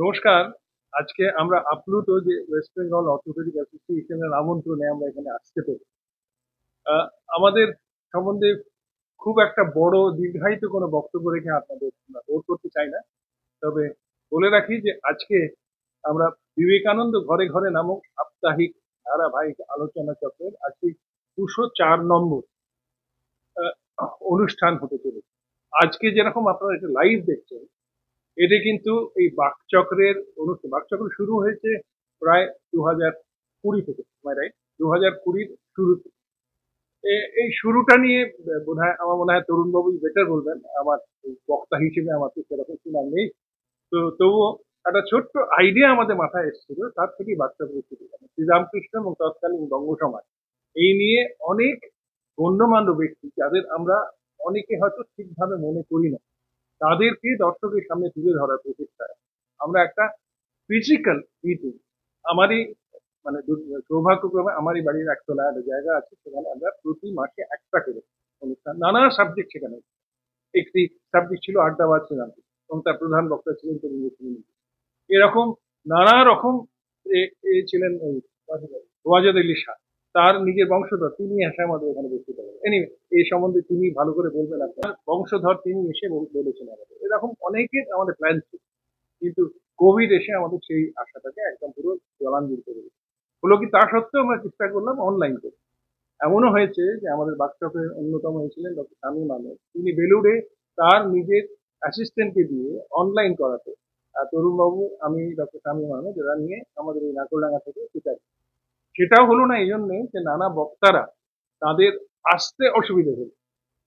নমস্কার। আজকে আমরা আপ্লুত যে ওয়েস্ট বেঙ্গল অর্থোপেডিক অ্যাসোসিয়েশনের আমন্ত্রণে আমরা এখানে আসতে পেরে আমাদের সম্বন্ধে খুব একটা বড় দীর্ঘায়িত কোনো বক্তব্য রেখে আপনাদের বোর করতে চাই না। তবে বলে রাখি যে আজকে আমরা বিবেকানন্দ ঘরে ঘরে নামক সাপ্তাহিক ধারাবাহিক আলোচনা চক্রের আজকে 204 নম্বর অনুষ্ঠান হতে চলেছে। আজকে যেরকম আপনারা এটা লাইভ দেখছেন, এটা কিন্তু এই বাকচক্রের অনুষ্ঠান। বাকচক্র শুরু হয়েছে প্রায় 2020 থেকে, রাইট? 2020 শুরুতে এই শুরুটা নিয়ে আমার মনে হয় তরুণবাবুই বেটার বলবেন। আমার বক্তা হিসেবে আমার তো সেরকম সুনাম নেই, তো তবুও একটা ছোট্ট আইডিয়া আমাদের মাথায় এসেছিল, তার থেকেই বাচ্চাগুলো শুরু করে শ্রীরামকৃষ্ণ এবং তৎকালীন বঙ্গ সমাজ এই নিয়ে অনেক গণ্যমান্য ব্যক্তি, যাদের আমরা অনেকে হয়তো ঠিকভাবে মনে করি না, তাদেরকে দর্শকের সামনে তুলে ধরার প্রচেষ্টায় আমরা একটা ফিজিক্যাল মিটিং, আমারই মানে সৌভাগ্যক্রমে আমারই বাড়ির একতলায় একটা জায়গা আছে, সেখানে আমরা প্রতি মাসে একটা করে অনুষ্ঠান, নানা সাবজেক্ট সেখানে। একটি সাবজেক্ট ছিল আড্ডাবাজ শ্রীরামকৃষ্ণ এবং তার প্রধান বক্তা ছিলেন এরকম নানা রকম ছিলেন ওয়াজেদ আলী শাহ, তার নিজের বংশধর, তিনি এসে আমাদের এখানে বসতে পারেন। এনিওয়ে, এই সম্বন্ধে তিনি ভালো করে বলবেন। আপনার বংশধর তিনি এসে বলেছেন আমাদের। এরকম অনেকের আমাদের প্ল্যান ছিল, কিন্তু কোভিড এসে আমাদের সেই আশাটাকে একদম পুরো জলাঞ্জলি করে দিল। হলো কি, তা সত্ত্বেও আমরা চেষ্টা করলাম অনলাইন করে। এমনও হয়েছে যে আমাদের বাকচক্রের অন্যতম হয়েছিলেন ডক্টর শামীম আহমেদ, তিনি বেলুড়ে তার নিজের অ্যাসিস্ট্যান্টকে দিয়ে অনলাইন করাতে তরুণবাবু, আমি, ডক্টর শামীম আহমেদ, এরা নিয়ে আমাদের এই নাকলডাঙ্গা থেকে সেটাই। সেটাও হলো না এই জন্যে যে নানা বক্তারা তাদের আসতে অসুবিধা হলো,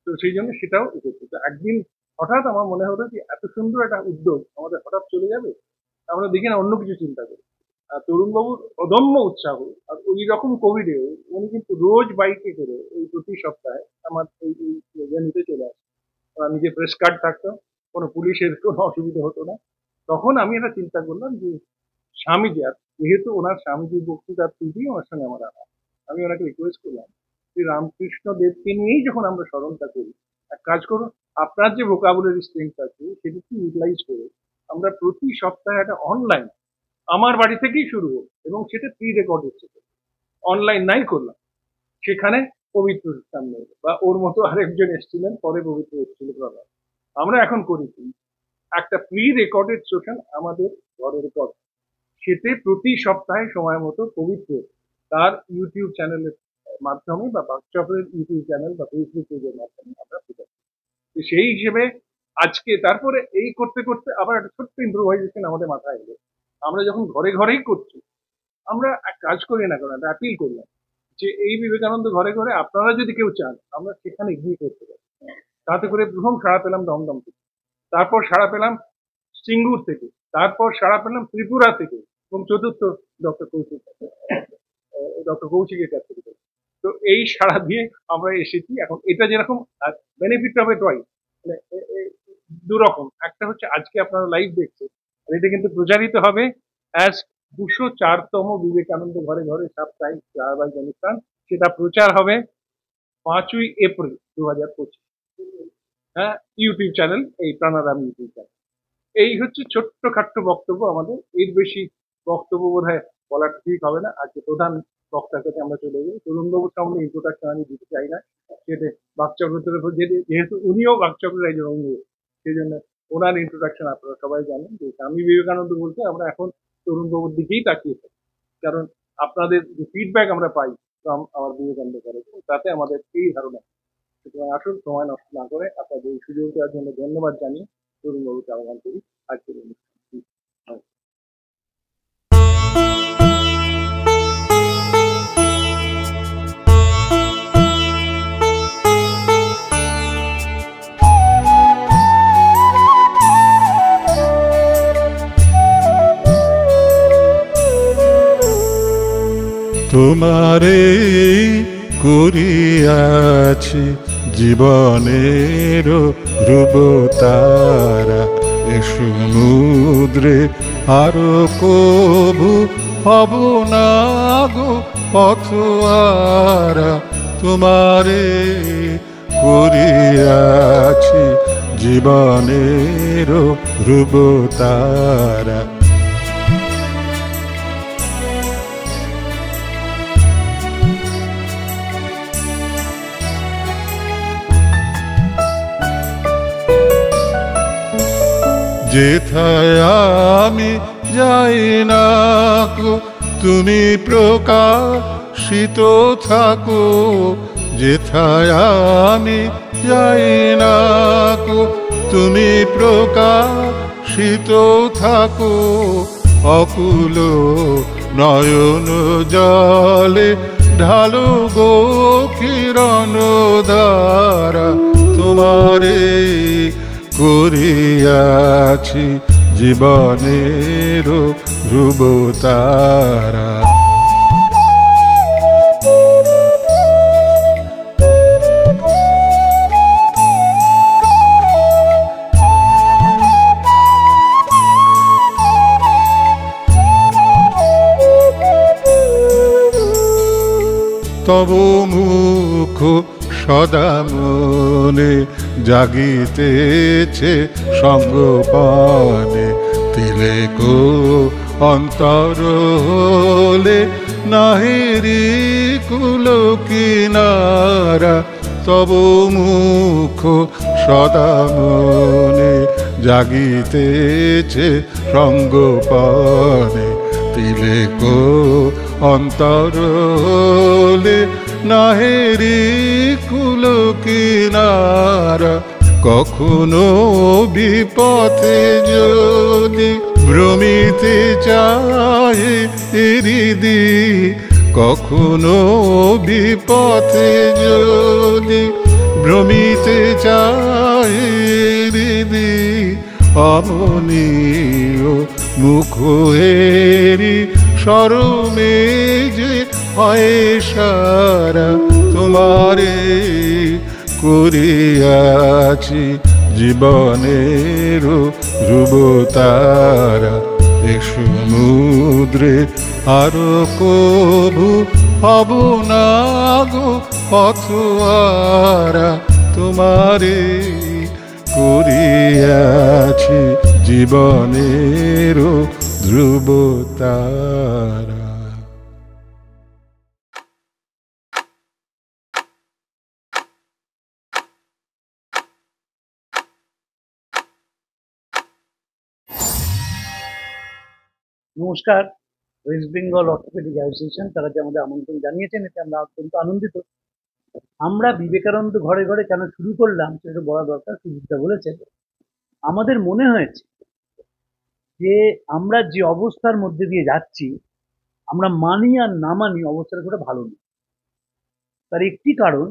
তো সেই জন্য সেটাও এসেছে। তো একদিন হঠাৎ আমার মনে হলো যে এত সুন্দর একটা উদ্যোগ আমাদের হঠাৎ চলে যাবে, আমরা দেখি না অন্য কিছু চিন্তা করি। তরুণবাবুর অদম্য উৎসাহ, আর ওই রকম কোভিডেও উনি কিন্তু রোজ বাইকে করে ওই প্রতি সপ্তাহে আমার এই নিতে চলে আসে। ওনার নিজের প্রেস কার্ড থাকতো, কোনো পুলিশের কোনো অসুবিধা হতো না। তখন আমি একটা চিন্তা করলাম যে স্বামীজি, আর যেহেতু ওনার স্বামীজির বক্তৃতার তুলতেই ওনার সঙ্গে আমার আমি ওনাকে রিকোয়েস্ট করলাম যে রামকৃষ্ণ দেবকে নিয়েই যখন আমরা স্মরণটা করি, এক কাজ করুন, আপনার যে ভোকাবুলারি স্ট্রেংথ আছে সেটাকে ইউটিলাইজ করে আমরা প্রতি সপ্তাহে একটা অনলাইন আমার বাড়ি থেকেই শুরু হোক, এবং সেটা প্রি রেকর্ড হচ্ছে, অনলাইন নাই করলাম। সেখানে পবিত্র সামনে বা ওর মতো আরেকজন এসেছিলেন, পরে পবিত্র এসেছিল প্রভাব। আমরা এখন করি একটা প্রি রেকর্ডেড সেশন আমাদের ঘরের পর, সেতে প্রতি সপ্তাহে সময় মতো পবিত্র তার ইউটিউব চ্যানেলের মাধ্যমে বা বাকচক্রের ইউটিউব চ্যানেল বা ফেসবুক পেজের মাধ্যমে আমরা প্রচার করি। সেই হিসেবে আজকে তারপরে এই করতে করতে আবার একটা ছোট্ট ইম্প্রোভাইজেশন আমাদের মাথায় এলো। আমরা যখন ঘরে ঘরেই করছি, আমরা এক কাজ করি না কেন, একটা অ্যাপিল করলাম যে এই বিবেকানন্দ ঘরে ঘরে আপনারা যদি কেউ চান, আমরা সেখানে গিয়ে করতে পারি। তাতে করে প্রথম সাড়া পেলাম দমদম থেকে, তারপর সাড়া পেলাম সিঙ্গুর থেকে, তারপর সাড়া পেলাম ত্রিপুরা থেকে, এবং চতুর্থ ডক্টর কৌশিকের কাছ থেকে। তো এই সাড়া দিয়ে আমরা এসেছি। এখন এটা যেরকম বেনিফিট হবে টয়, মানে দুরকম। একটা হচ্ছে আজকে আপনারা লাইভ দেখছেন, আর এটা কিন্তু প্রচারিত হবে অ্যাজ 204তম বিবেকানন্দ ঘরে ঘরে সাপ্তাহিক ধারাবাহিক অনুষ্ঠান। সেটা প্রচার হবে 5ই এপ্রিল 2025, হ্যাঁ, ইউটিউব চ্যানেল, এই প্রাণারাম ইউটিউব চ্যানেল। এই হচ্ছে ছোট্ট খাট্ট বক্তব্য আমাদের। এর বেশি বক্তব্য বোধ হয় বলাটা ঠিক হবে না। আজকে প্রধান বক্তার কাছে আমরা চলে যাই। তরুণবাবুর সামনে ইন্ট্রোডাকশন আমি দিতে চাই না, সেটা বাকচক্রের উপর, যেহেতু উনিও বাকচক্রের একজন অঙ্গ, সেই জন্য ওনার ইন্ট্রোডাকশন আপনারা সবাই জানেন। যে স্বামী বিবেকানন্দ বলতে আমরা এখন তরুণবাবুর দিকেই তাকিয়ে থাকি, কারণ আপনাদের যে ফিডব্যাক আমরা পাই আমার বিবেকানন্দ করে, তাতে আমাদের এই ধারণা। সুতরাং আসুন, সময় নষ্ট না করে আপনাদের এই সুযোগ দেওয়ার জন্য ধন্যবাদ জানিয়ে তরুণবাবুকে আহ্বান করি আজকের অনুষ্ঠান। তোমারে করিয়াছি জীবনের ধ্রুবতারা, এ সমুদ্রে আরো কবু হব না গো পথোয়ারা। তোমারে করিয়াছি জীবনের ধ্রুবতারা, যেথায় আমি যাই না গো, তুমি প্রকাশিত থাকো। যেথায় আমি যাই না গো, তুমি প্রকাশিত থাকো। অকুল নয়ন জলে ঢালো গো কিরণ ধারা, তোমারে করিয়াছি জীবনের ধ্রুব তারা। তব মুখ সদা মনে জাগিতেছে সঙ্গপানে। তিলেক অন্তর হলে নাহিরি কুল কিনারা, তব মুখ সদা মনে জাগিতেছে সঙ্গপানে। তিলেক অন্তর হলে নাহেরি কুল কিনারা, কখনো বিপথে যদি ভ্রমিতে চাহে হৃদি, কখনো বিপথে যদি ভ্রমিতে চাহে হৃদি, অমনীয় মুখ হেরি শরমে যে হয় সারা, তোমারে করিয়াছি জীবনের ধ্রুব তারা। এ সমুদ্রে আর কভু হব না গো পথহারা, তোমারে করিয়াছি জীবনের ধ্রুব তারা। নমস্কার, ওয়েস্ট বেঙ্গল অর্থোপেডিক অ্যাসোসিয়েশন তারা যে আমাদের আমন্ত্রণ জানিয়েছেন, এতে আমরা অত্যন্ত আনন্দিত। আমরা বিবেকানন্দ ঘরে ঘরে কেন শুরু করলাম সেটা বলা দরকার। সুজিতদা বলেছেন, আমাদের মনে হয়েছে যে আমরা যে অবস্থার মধ্যে দিয়ে যাচ্ছি, আমরা মানি আর না মানি অবস্থাটা খুব ভালো নেই। তার একটি কারণ,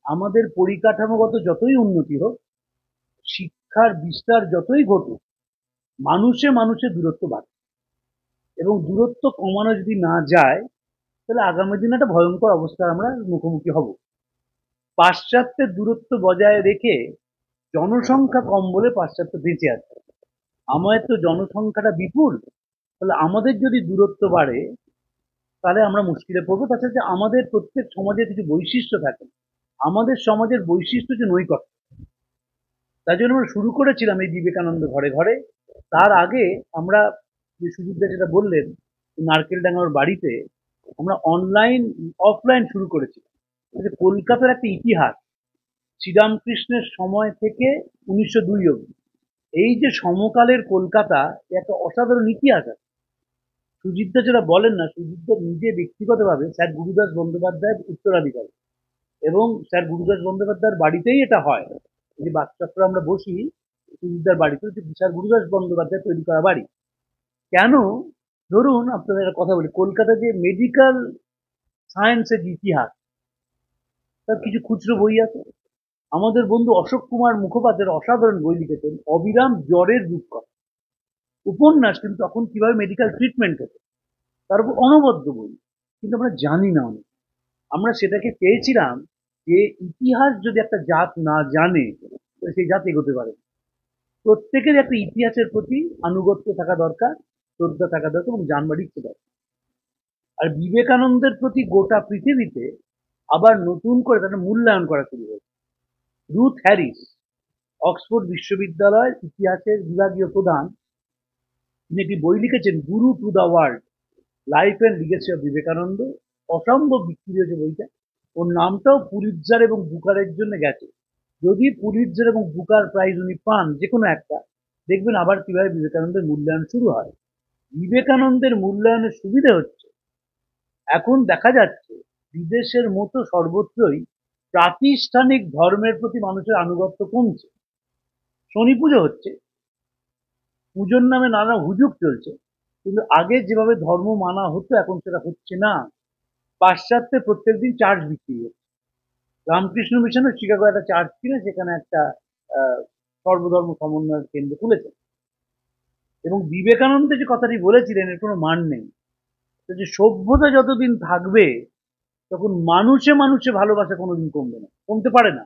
আমাদের পরিকাঠামোগত যতই উন্নতি হোক, শিক্ষার বিস্তার যতই ঘটুক, মানুষে মানুষে দূরত্ব বাড়ে, এবং দূরত্ব কমানো যদি না যায় তাহলে আগামী দিনে একটা ভয়ঙ্কর অবস্থার আমরা মুখোমুখি হব। পাশ্চাত্যের দূরত্ব বজায় রেখে জনসংখ্যা কম বলে পাশ্চাত্য বেঁচে আছে। আমাদের তো জনসংখ্যাটা বিপুল, তাহলে আমাদের যদি দূরত্ব বাড়ে তাহলে আমরা মুশকিলে পড়বো। তাছাড়া আমাদের প্রত্যেক সমাজের কিছু বৈশিষ্ট্য থাকে, আমাদের সমাজের বৈশিষ্ট্য যে নৈকট্য, তার জন্য আমরা শুরু করেছিলাম এই বিবেকানন্দ ঘরে ঘরে। তার আগে আমরা যে সুজিতদা যেটা বললেন, নারকেলডাঙ্গার বাড়িতে আমরা অনলাইন অফলাইন শুরু করেছিলাম। কলকাতার একটা ইতিহাস, শ্রীরামকৃষ্ণের সময় থেকে 1902 অব্দি, এই যে সমকালের কলকাতা, একটা অসাধারণ ইতিহাস আছে। সুজিতদা যেটা বলেন না, সুজিতদা নিজে ব্যক্তিগতভাবে স্যার গুরুদাস বন্দ্যোপাধ্যায়ের উত্তরাধিকারী, এবং স্যার গুরুদাস বন্দ্যোপাধ্যায়ের বাড়িতেই এটা হয়। যে বাকচক্র আমরা বসি সুজিতদার বাড়িতে, স্যার গুরুদাস বন্দ্যোপাধ্যায় তৈরি করা বাড়ি। কেন? ধরুন আপনাদের একটা কথা বলি, কলকাতা যে মেডিকেল সায়েন্সের যে ইতিহাস, তার কিছু খুচরো বই আছে। আমাদের বন্ধু অশোক কুমার মুখোপাধ্যায়ের অসাধারণ বই লিখেছেন, অবিরাম জ্বরের রূপকথা, উপন্যাস, কিন্তু তখন কিভাবে মেডিকেল ট্রিটমেন্ট হতো তার উপর অনবদ্য বই, কিন্তু আমরা জানি না অনেক। আমরা সেটাকে পেয়েছিলাম যে ইতিহাস যদি একটা জাত না জানে তাহলে সেই জাত এগোতে পারে না। প্রত্যেকের একটা ইতিহাসের প্রতি আনুগত্য থাকা দরকার, শ্রদ্ধা থাকা দরকার, এবং জানবার ইচ্ছে দরকার। আর বিবেকানন্দের প্রতি গোটা পৃথিবীতে আবার নতুন করে তাদের মূল্যায়ন করা শুরু হয়েছে। রুথ হ্যারিস, অক্সফোর্ড বিশ্ববিদ্যালয়ের ইতিহাসের বিভাগীয় প্রধান, তিনি একটি বই লিখেছেন, গুরু to the world, life and legacy of Vivekananda. অসম্ভব বিক্রি হয়েছে বইটা। ওর নামটাও পুলিৎজার এবং বুকারের জন্য গেছে। যদি পুলিৎজার এবং বুকার প্রাইজ উনি পান যে কোনো একটা, দেখবেন আবার কিভাবে বিবেকানন্দের মূল্যায়ন শুরু হয়। বিবেকানন্দের মূল্যায়নের সুবিধে হচ্ছে এখন দেখা যাচ্ছে বিদেশের মতো সর্বত্রই প্রাতিষ্ঠানিক ধর্মের প্রতি মানুষের আনুগত্য কমছে। শনি পুজো হচ্ছে, পুজোর নামে নানা হুজুগ চলছে, কিন্তু আগে যেভাবে ধর্ম মানা হতো এখন সেটা হচ্ছে না। পাশ্চাত্যে প্রত্যেকদিন চার্চ বিক্রি হচ্ছে। রামকৃষ্ণ মিশনের শিকাগো একটা চার্চ কিনে সেখানে একটা আহ, সর্বধর্ম সমন্বয়ের কেন্দ্র খুলেছে। এবং বিবেকানন্দ যে কথাটি বলেছিলেন এর কোনো মান নেই, যে সভ্যতা যতদিন থাকবে তখন মানুষে মানুষে ভালোবাসা কোনোদিন কমবে না, কমতে পারে না।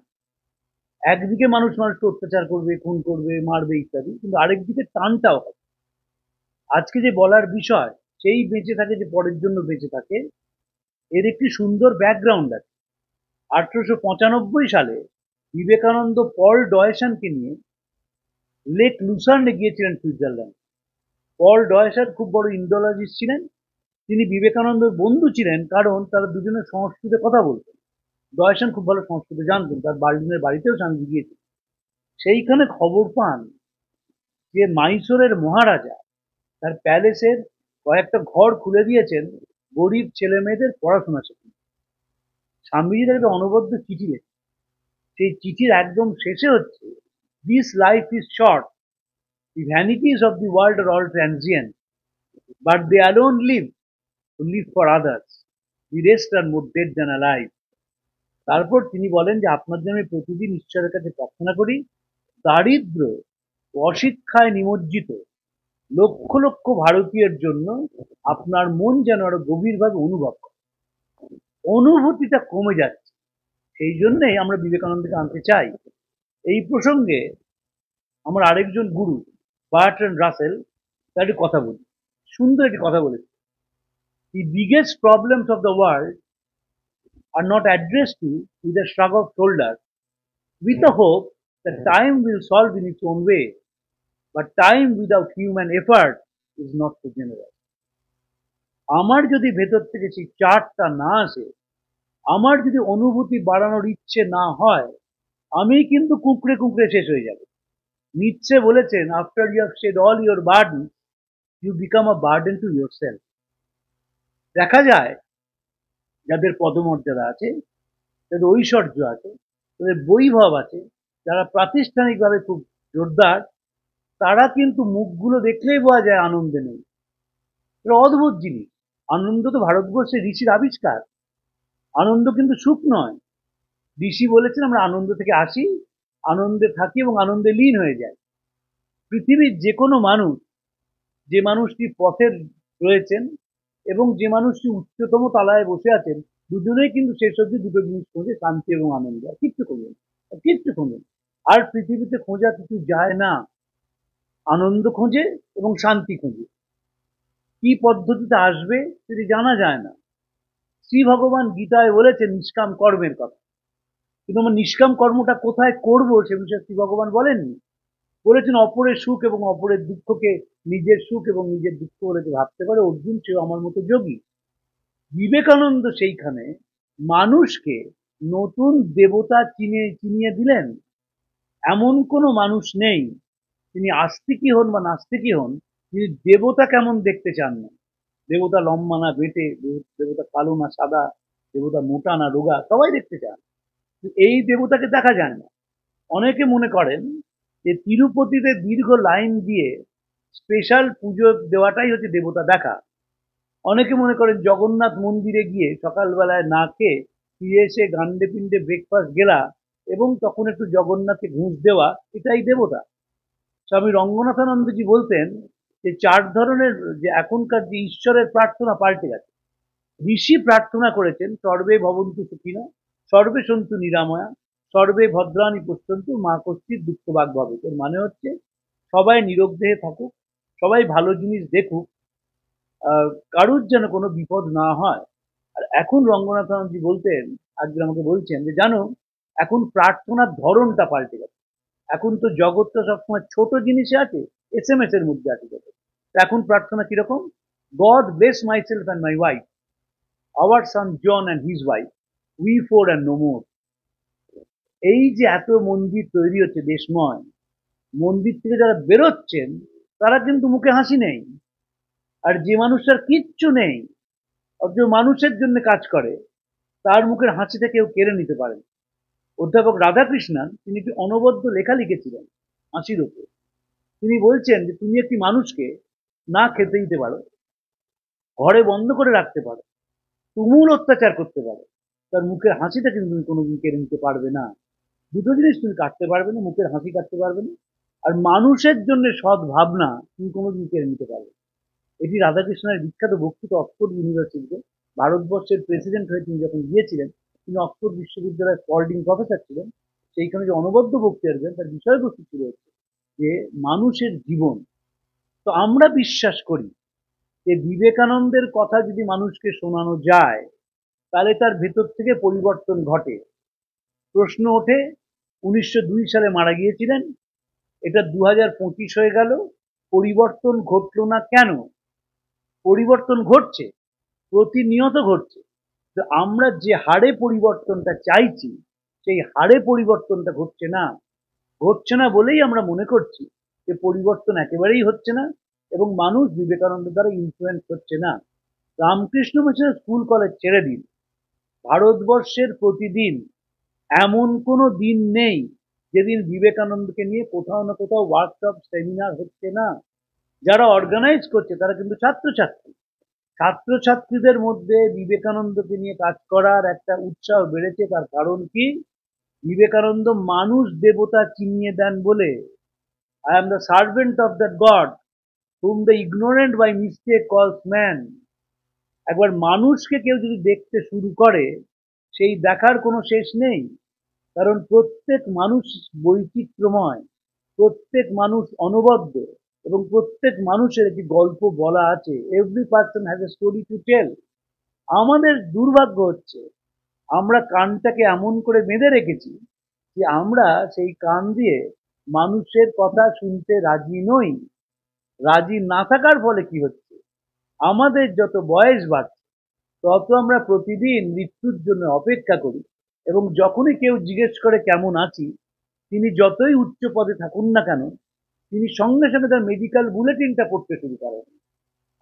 একদিকে মানুষ মানুষকে অত্যাচার করবে, খুন করবে, মারবে ইত্যাদি, কিন্তু আরেকদিকে টানটাও হবে। আজকে যে বলার বিষয়, সেই বেঁচে থাকে যে পরের জন্য বেঁচে থাকে, এর একটি সুন্দর ব্যাকগ্রাউন্ড আছে। 1895 সালে বিবেকানন্দ পল ডয়েসানকে নিয়ে লেক লুসার্নে গিয়েছিলেন সুইজারল্যান্ড। পল ডয়েসান খুব বড় ইন্ডোলজিস্ট ছিলেন। তিনি বিবেকানন্দের বন্ধু ছিলেন কারণ তারা দুজনে সংস্কৃতে কথা বলতেন। ডয়েসান খুব ভালো সংস্কৃত জানতেন, তার বার্লিনের বাড়িতেও স্বামীজি গিয়েছিলেন। সেইখানে খবর পান যে মাইসোরের মহারাজা তার প্যালেসের কয়েকটা ঘর খুলে দিয়েছেন গরিব ছেলে মেয়েদের পড়াশোনা শেখানো। স্বামীজি তার একটা অনবদ্য চিঠি লেখেন। সেই চিঠির একদম শেষে হচ্ছে, this life is short, the vanities of the world are all transient, but they alone live to live for others, the rest are more dead than alive. তারপর তিনি বলেন যে আপনার জন্য আমি প্রতিদিন ঈশ্বরের কাছে প্রার্থনা করি দারিদ্র ও অশিক্ষায় নিমজ্জিত লক্ষ লক্ষ ভারতীয়ের জন্য আপনার মন যেন আরো গভীরভাবে অনুভব করে। অনুভূতিটা কমে যাচ্ছে, সেই জন্যই আমরা বিবেকানন্দকে আনতে চাই। এই প্রসঙ্গে আমার আরেকজন গুরু বার্ট্রান্ড রাসেল তার একটি কথা বলি, সুন্দর একটি কথা বলেছে, the biggest problems of the world are not address to with a shrug of shoulders, with a hope that time will solve in its own way, but time without human effort is not so generous. আমার যদি ভেতর থেকে সেই চার্টটা না আসে, আমার যদি অনুভূতি বাড়ানোর ইচ্ছে না হয়, আমি কিন্তু কুঁকড়ে কুঁকড়ে শেষ হয়ে যাব। নিচ্ছে বলেছেন, after you have shed all your burden you become a burden to yourself. দেখা যায় যাদের পদমর্যাদা আছে, যাদের ঐশ্বর্য আছে, যাদের বৈভব আছে, যারা প্রাতিষ্ঠানিকভাবে খুব জোরদার, তারা কিন্তু মুখগুলো দেখলেই বোঝা যায় আনন্দে নেই। এটা অদ্ভুত জিনিস। আনন্দ তো ভারতবর্ষে ঋষির আবিষ্কার। আনন্দ কিন্তু সুখ নয়। ঋষি বলেছেন আমরা আনন্দ থেকে আসি, আনন্দে থাকি এবং আনন্দে লীন হয়ে যাই। পৃথিবীর যে কোনো মানুষ, যে মানুষটি পথে রয়েছেন এবং যে মানুষটি উচ্চতম তলায় বসে আছেন, দুজনেই কিন্তু শেষ অবধি দুটো জিনিস খোঁজে, শান্তি এবং আনন্দ। আর কিচ্ছু খোঁজে না, কিচ্ছু খোঁজে না। আর পৃথিবীতে খোঁজা কিছু যায় না। আনন্দ খোঁজে এবং শান্তি খোঁজে। কি পদ্ধতিতে আসবে সেটি জানা যায় না। শ্রী ভগবান গীতায় বলেছেন নিষ্কাম কর্মের কথা, কিন্তু আমার নিষ্কাম কর্মটা কোথায় করব সে বিষয়ে শ্রী ভগবান বলেননি। বলেছেন অপরের সুখ এবং অপরের দুঃখকে নিজের সুখ এবং নিজের দুঃখ বলে যে ভাবতে পারে অর্জুন সেও আমার মতো যোগী। বিবেকানন্দ সেইখানে মানুষকে নতুন দেবতা চিনিয়ে দিলেন। এমন কোনো মানুষ নেই, তিনি আস্তিকই হন বা নাস্তিকই হন, তিনি দেবতা কেমন দেখতে চান না। দেবতা লম্বা না বেটে, দেবতা কালো না সাদা, দেবতা মোটা না রোগা, সবাই দেখতে চান। এই দেবতাকে দেখা যায় না। অনেকে মনে করেন যে তিরুপতিতে দীর্ঘ লাইন দিয়ে স্পেশাল পুজো দেওয়াটাই হচ্ছে দেবতা দেখা। অনেকে মনে করেন জগন্নাথ মন্দিরে গিয়ে সকালবেলায় না খেয়ে ফিরে এসে গান্ডে পিণ্ডে ব্রেকফাস্ট গেলা এবং তখন একটু জগন্নাথকে ঘুষ দেওয়া, এটাই দেবতা। স্বামী রঙ্গনাথানন্দজি বলতেন যে চার ধরনের, যে এখনকার যে ঈশ্বরের প্রার্থনা পাল্টে গেছে। ঋষি প্রার্থনা করেছেন সর্বে ভবন্তু সুখিনা, সর্বে সন্তু নিরাময়া, সর্বে ভদ্রাণী পশ্যন্তু, মা কশ্চিৎ দুঃখভাগ ভবে। এর মানে হচ্ছে সবাই নিরোগ দেহে থাকুক, সবাই ভালো জিনিস দেখুক, কারুর যেন কোনো বিপদ না হয়। আর এখন রঙ্গনাথানন্দজি বলতেন, আজকে আমাকে বলছেন যে জানো এখন প্রার্থনার ধরনটা পাল্টে গেছে। এখন তো জগৎটা সবসময় ছোট জিনিসে আছে, SMS এর মধ্যে আছে জগৎ। এখন প্রার্থনা কিরকম, God bless myself and my wife, our son John and his wife, we four and no more. এই যে এত মন্দির তৈরি হচ্ছে দেশময়, মন্দির থেকে যারা বেরোচ্ছেন তারা কিন্তু মুখে হাসি নেই। আর যে মানুষটার কিচ্ছু নেই, অথচ মানুষের জন্য কাজ করে, তার মুখের হাসিটা কেউ কেড়ে নিতে পারেন। অধ্যাপক রাধাকৃষ্ণন তিনি একটি অনবদ্য লেখা লিখেছিলেন হাসির ওপর। তিনি বলছেন যে তুমি একটি মানুষকে না খেতে দিতে পারো, ঘরে বন্ধ করে রাখতে পারো, তুমুল অত্যাচার করতে পারো, তার মুখের হাসিটা কিন্তু তুমি কোনোদিন কেড়ে নিতে পারবে না। দুটো জিনিস তুমি কাটতে পারবে না, মুখের হাসি কাটতে পারবে না, আর মানুষের জন্য সৎ ভাবনা তুমি কোনোদিন কেড়ে নিতে পারবে না। এটি রাধাকৃষ্ণের বিখ্যাত বক্তৃতা অক্সফোর্ড ইউনিভার্সিটিতে ভারতবর্ষের প্রেসিডেন্ট হয়ে তিনি যখন গিয়েছিলেন, তিনি অক্সফোর্ড বিশ্ববিদ্যালয়ের স্পল্ডিং প্রফেসর ছিলেন। সেইখানে যে অনবদ্য বক্তৃতা দেন তার বিষয়বস্তু ছিল হচ্ছে যে মানুষের জীবন। তো আমরা বিশ্বাস করি যে বিবেকানন্দের কথা যদি মানুষকে শোনানো যায় তাহলে তার ভেতর থেকে পরিবর্তন ঘটে। প্রশ্ন ওঠে 1902 সালে মারা গিয়েছিলেন, এটা 2025 হয়ে গেল, পরিবর্তন ঘটলো না কেন? পরিবর্তন ঘটছে, প্রতিনিয়ত ঘটছে। তো আমরা যে হারে পরিবর্তনটা চাইছি সেই হারে পরিবর্তনটা ঘটছে না। ঘটছে না বলেই আমরা মনে করছি যে পরিবর্তন একেবারেই হচ্ছে না এবং মানুষ বিবেকানন্দ দ্বারা ইনফ্লুয়েন্স হচ্ছে না। রামকৃষ্ণ মিশনের স্কুল কলেজ ছেড়ে দিন, ভারতবর্ষের প্রতিদিন এমন কোনো দিন নেই যেদিন বিবেকানন্দকে নিয়ে কোথাও না কোথাও ওয়ার্কশপ সেমিনার হচ্ছে না। যারা অর্গানাইজ করছে তারা কিন্তু ছাত্রছাত্রী। ছাত্রছাত্রীদের মধ্যে বিবেকানন্দকে নিয়ে কাজ করার একটা উৎসাহ বেড়েছে। তার কারণ কি? বিবেকানন্দ মানুষ দেবতা চিনিয়ে দেন বলে। I am the servant of that God whom the ignorant by mistake calls man. একবার মানুষকে কেউ যদি দেখতে শুরু করে সেই দেখার কোনো শেষ নেই। কারণ প্রত্যেক মানুষ বৈচিত্র্যময়, প্রত্যেক মানুষ অনবদ্য এবং প্রত্যেক মানুষের একটি গল্প বলা আছে। Every person has a story to tell. আমাদের দুর্ভাগ্য হচ্ছে আমরা কানটাকে এমন করে বেঁধে রেখেছি যে আমরা সেই কান দিয়ে মানুষের কথা শুনতে রাজি নই। রাজি না থাকার ফলে কি হচ্ছে, আমাদের যত বয়স বাড়ছে তত আমরা প্রতিদিন মৃত্যুর জন্য অপেক্ষা করি এবং যখনই কেউ জিজ্ঞেস করে কেমন আছি, তিনি যতই উচ্চ পদে থাকুন না কেন তিনি সঙ্গে সঙ্গে তার মেডিকেল বুলেটিনটা পড়তে শুরু করেন।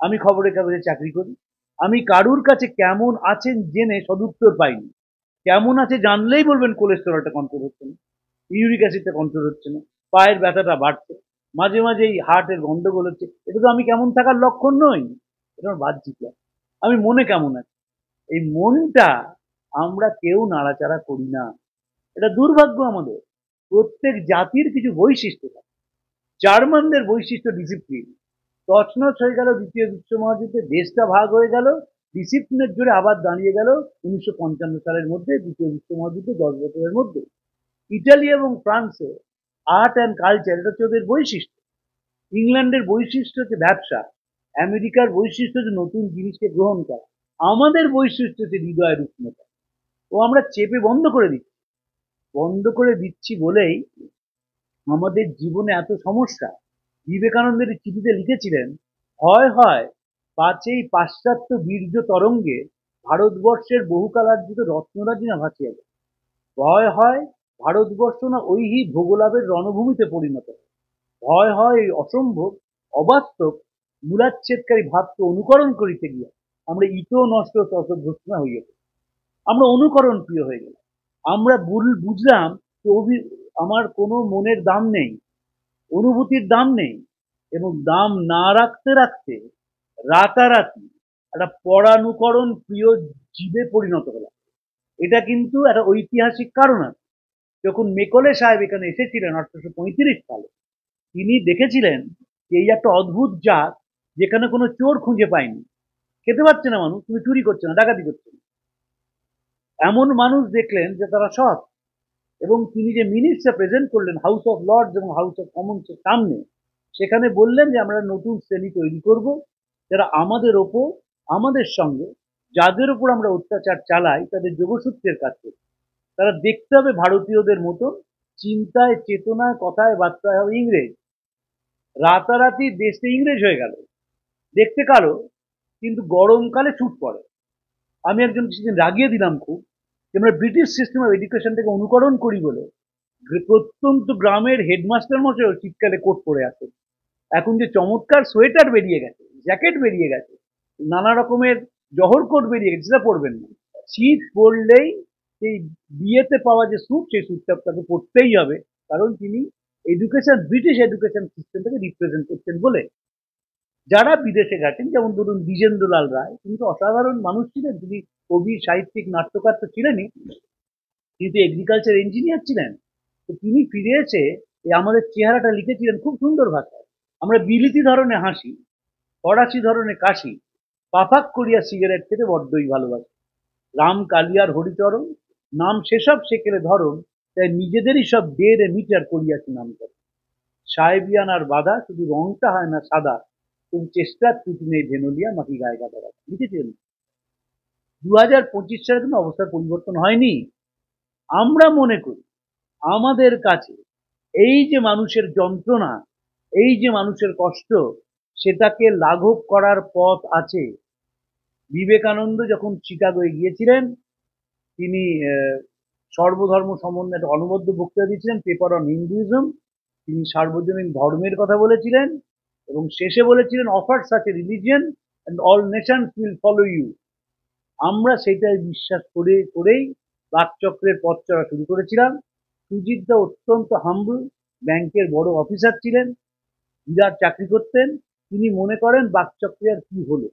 আমি খবরের কাগজে চাকরি করি, আমি কারুর কাছে কেমন আছেন জেনে সদুত্তর পাইনি। কেমন আছে জানলেই বলবেন কোলেস্টেরলটা কন্ট্রোল হচ্ছে না, ইউরিক অ্যাসিডটা কন্ট্রোল হচ্ছে না, পায়ের ব্যথাটা বাড়ছে, মাঝে মাঝে এই হার্টের গন্ডগোল হচ্ছে। এটা তো আমি কেমন থাকার লক্ষণ নই, এটা আমার বাহ্যিক। আমি মনে কেমন আছি, এই মনটা আমরা কেউ নাড়াচাড়া করি না। এটা দুর্ভাগ্য আমাদের। প্রত্যেক জাতির কিছু বৈশিষ্ট্য থাকে। জার্মানদের বৈশিষ্ট্য ডিসিপ্লিন। তছনছ হয়ে গেল দ্বিতীয় বিশ্ব মহাযুদ্ধে, দেশটা ভাগ হয়ে গেল, ডিসিপ্লিনের জোরে আবার দাঁড়িয়ে গেল 1955 সালের মধ্যে, দ্বিতীয় বিশ্ব মহাযুদ্ধে 10 বছরের মধ্যে। ইটালি এবং ফ্রান্সে আর্ট অ্যান্ড কালচার, এটা হচ্ছে ওদের বৈশিষ্ট্য। ইংল্যান্ডের বৈশিষ্ট্য হচ্ছে ব্যবসা, আমেরিকার বৈশিষ্ট্য হচ্ছে নতুন জিনিসকে গ্রহণ করা, আমাদের বৈশিষ্ট্য হচ্ছে হৃদয়ের উষ্ণতা। ও আমরা চেপে বন্ধ করে দিচ্ছি। বন্ধ করে দিচ্ছি বলেই আমাদের জীবনে এত সমস্যা। বিবেকানন্দের চিঠিতে লিখেছিলেন, হয় হয় পাঁচেই পাশ্চাত্য বীর্য তরঙ্গে ভারতবর্ষের বহুকালার্জিত রত্নরাজি না ভাসিয়া যায়। ভয় হয় ভারতবর্ষ না ঐহি ভোগলাভের রণভূমিতে পরিণত। ভয় হয় এই অসম্ভব অবাস্তব মূলাচ্ছেদকারী ভাবকে অনুকরণ করিতে গিয়া আমরা ইতো নষ্ট ততভ্রষ্টনা হইয়া গেল। আমরা অনুকরণ প্রিয় হয়ে গেলাম। আমরা বুঝলাম যে আমার কোনো মনের দাম নেই, অনুভূতির দাম নেই, এবং দাম না রাখতে রাখতে রাতারাতি একটা পরানুকরণ প্রিয় জীবে পরিণত হলাম। এটা কিন্তু একটা ঐতিহাসিক কারণ আছে। যখন মেকলে সাহেব এখানে এসেছিলেন 1835 সালে, তিনি দেখেছিলেন যে এই একটা অদ্ভুত জাত যেখানে কোনো চোর খুঁজে পায়নি, খেতে পাচ্ছে না মানুষ, তুমি চুরি করছে না, ডাকাতি করছে না, এমন মানুষ দেখলেন যে তারা সৎ। এবং তিনি যে মিনিটসটা প্রেজেন্ট করলেন হাউস অফ লর্ডস এবং হাউস অফ কমন্সের সামনে, সেখানে বললেন যে আমরা নতুন শ্রেণী তৈরি করব যারা আমাদের ওপর, আমাদের সঙ্গে যাদের উপর আমরা অত্যাচার চালাই তাদের যোগসূত্রের কাজ করবে। তারা দেখতে হবে ভারতীয়দের মতন, চিন্তায় চেতনায় কথায় বার্তায় হবে ইংরেজ। রাতারাতি দেশে ইংরেজ হয়ে গেল, দেখতে কালো কিন্তু গরমকালে ছুট পড়ে। আমি একজন সেদিন রাগিয়ে দিলাম খুব, যে আমরা ব্রিটিশ সিস্টেম অফ এডুকেশনটাকে অনুকরণ করি বলে প্রত্যন্ত গ্রামের হেডমাস্টার মশাইও শীতকালে কোট পরে আসেন। এখন যে চমৎকার সোয়েটার বেরিয়ে গেছে, জ্যাকেট বেরিয়ে গেছে, নানা রকমের জহর কোট বেরিয়ে গেছে, সেটা পরবেন না। শীত পড়লেই সেই বিয়েতে পাওয়া যে স্যুট, সেই স্যুটটা তাকে পরতেই হবে, কারণ তিনি ব্রিটিশ এডুকেশন সিস্টেমটাকে রিপ্রেজেন্ট করছেন বলে। যারা বিদেশে গেছেন, যেমন ধরুন দ্বিজেন্দ্রলাল রায়, তিনি তো অসাধারণ মানুষ ছিলেন। তিনি কবি, সাহিত্যিক, নাট্যকার তো ছিলেনই, কিন্তু এগ্রিকালচার ইঞ্জিনিয়ার ছিলেন। তো তিনি ফিরে এসে এই আমাদের চেহারাটা লিখেছিলেন খুব সুন্দর ভাষায়। আমরা বিলিতি ধরনের হাসি, ফরাসি ধরনের কাশি, পাপাক করিয়া সিগারেট খেতে বড্ডই ভালোবাসি। রাম কালিয়ার হরিচরণ, নাম সেসব সেকেলে ধরন, তাই নিজেদেরই সব ডেরে মিটার করিয়াছি নাম করে। সাহেবিয়ানার বাধা, শুধু রংটা হয় না সাদা, তুমি চেষ্টার ত্রুটি নেই ভেনলিয়া মাটি গায়ে গাদা গাদা। লিখেছিলেন। 2025 সালে কিন্তু অবস্থার পরিবর্তন হয়নি। আমরা মনে করি আমাদের কাছে এই যে মানুষের যন্ত্রণা, এই যে মানুষের কষ্ট, সেটাকে লাঘব করার পথ আছে। বিবেকানন্দ যখন চিকাগোয় গিয়েছিলেন, তিনি সর্বধর্ম সম্বন্ধে একটা অনবদ্য বক্তৃতা দিয়েছিলেন, পেপার অন হিন্দুইজম। তিনি সার্বজনীন ধর্মের কথা বলেছিলেন এবং শেষে বলেছিলেন, offer such a religion and all nations will follow you. আমরা সেটাই বিশ্বাস করেই বাকচক্রের পথ চলা শুরু করেছিলাম। সুজিত দা অত্যন্ত হাম্বল, ব্যাংকের বড় অফিসার ছিলেন, বিরাট চাকরি করতেন। তিনি মনে করেন বাকচক্রে আর কি হলো,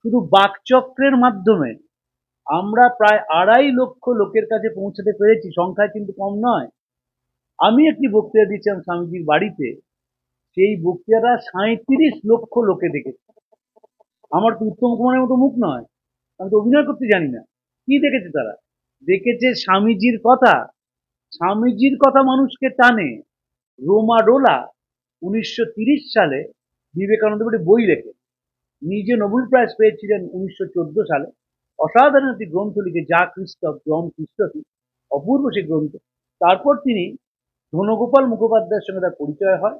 শুধু বাকচক্রের মাধ্যমে আমরা প্রায় 2.5 লক্ষ লোকের কাছে পৌঁছাতে পেরেছি, সংখ্যায় কিন্তু কম নয়। আমি একটি বক্তৃতা দিয়েছিলাম স্বামীজির বাড়িতে, সেই বক্তৃতাটা 37 লক্ষ লোকে দেখেছে। আমার তো উত্তম কুমারের মতো মুখ নয়, আমি তো অভিনয় করতে জানি না। কি দেখেছে তারা? দেখেছে স্বামীজির কথা। স্বামীজির কথা মানুষকে টানে। রোমা রোলা 1930 সালে বিবেকানন্দের একটি বই লেখে, নিজে নোবেল প্রাইজ পেয়েছিলেন 1914 সালে। অসাধারণ একটি গ্রন্থ লিখে, যা ক্রিস্টফ, জন ক্রিস্টফি, অপূর্ব সেই গ্রন্থ। তারপর তিনি ধনগোপাল মুখোপাধ্যায়ের সঙ্গে তার পরিচয় হয়,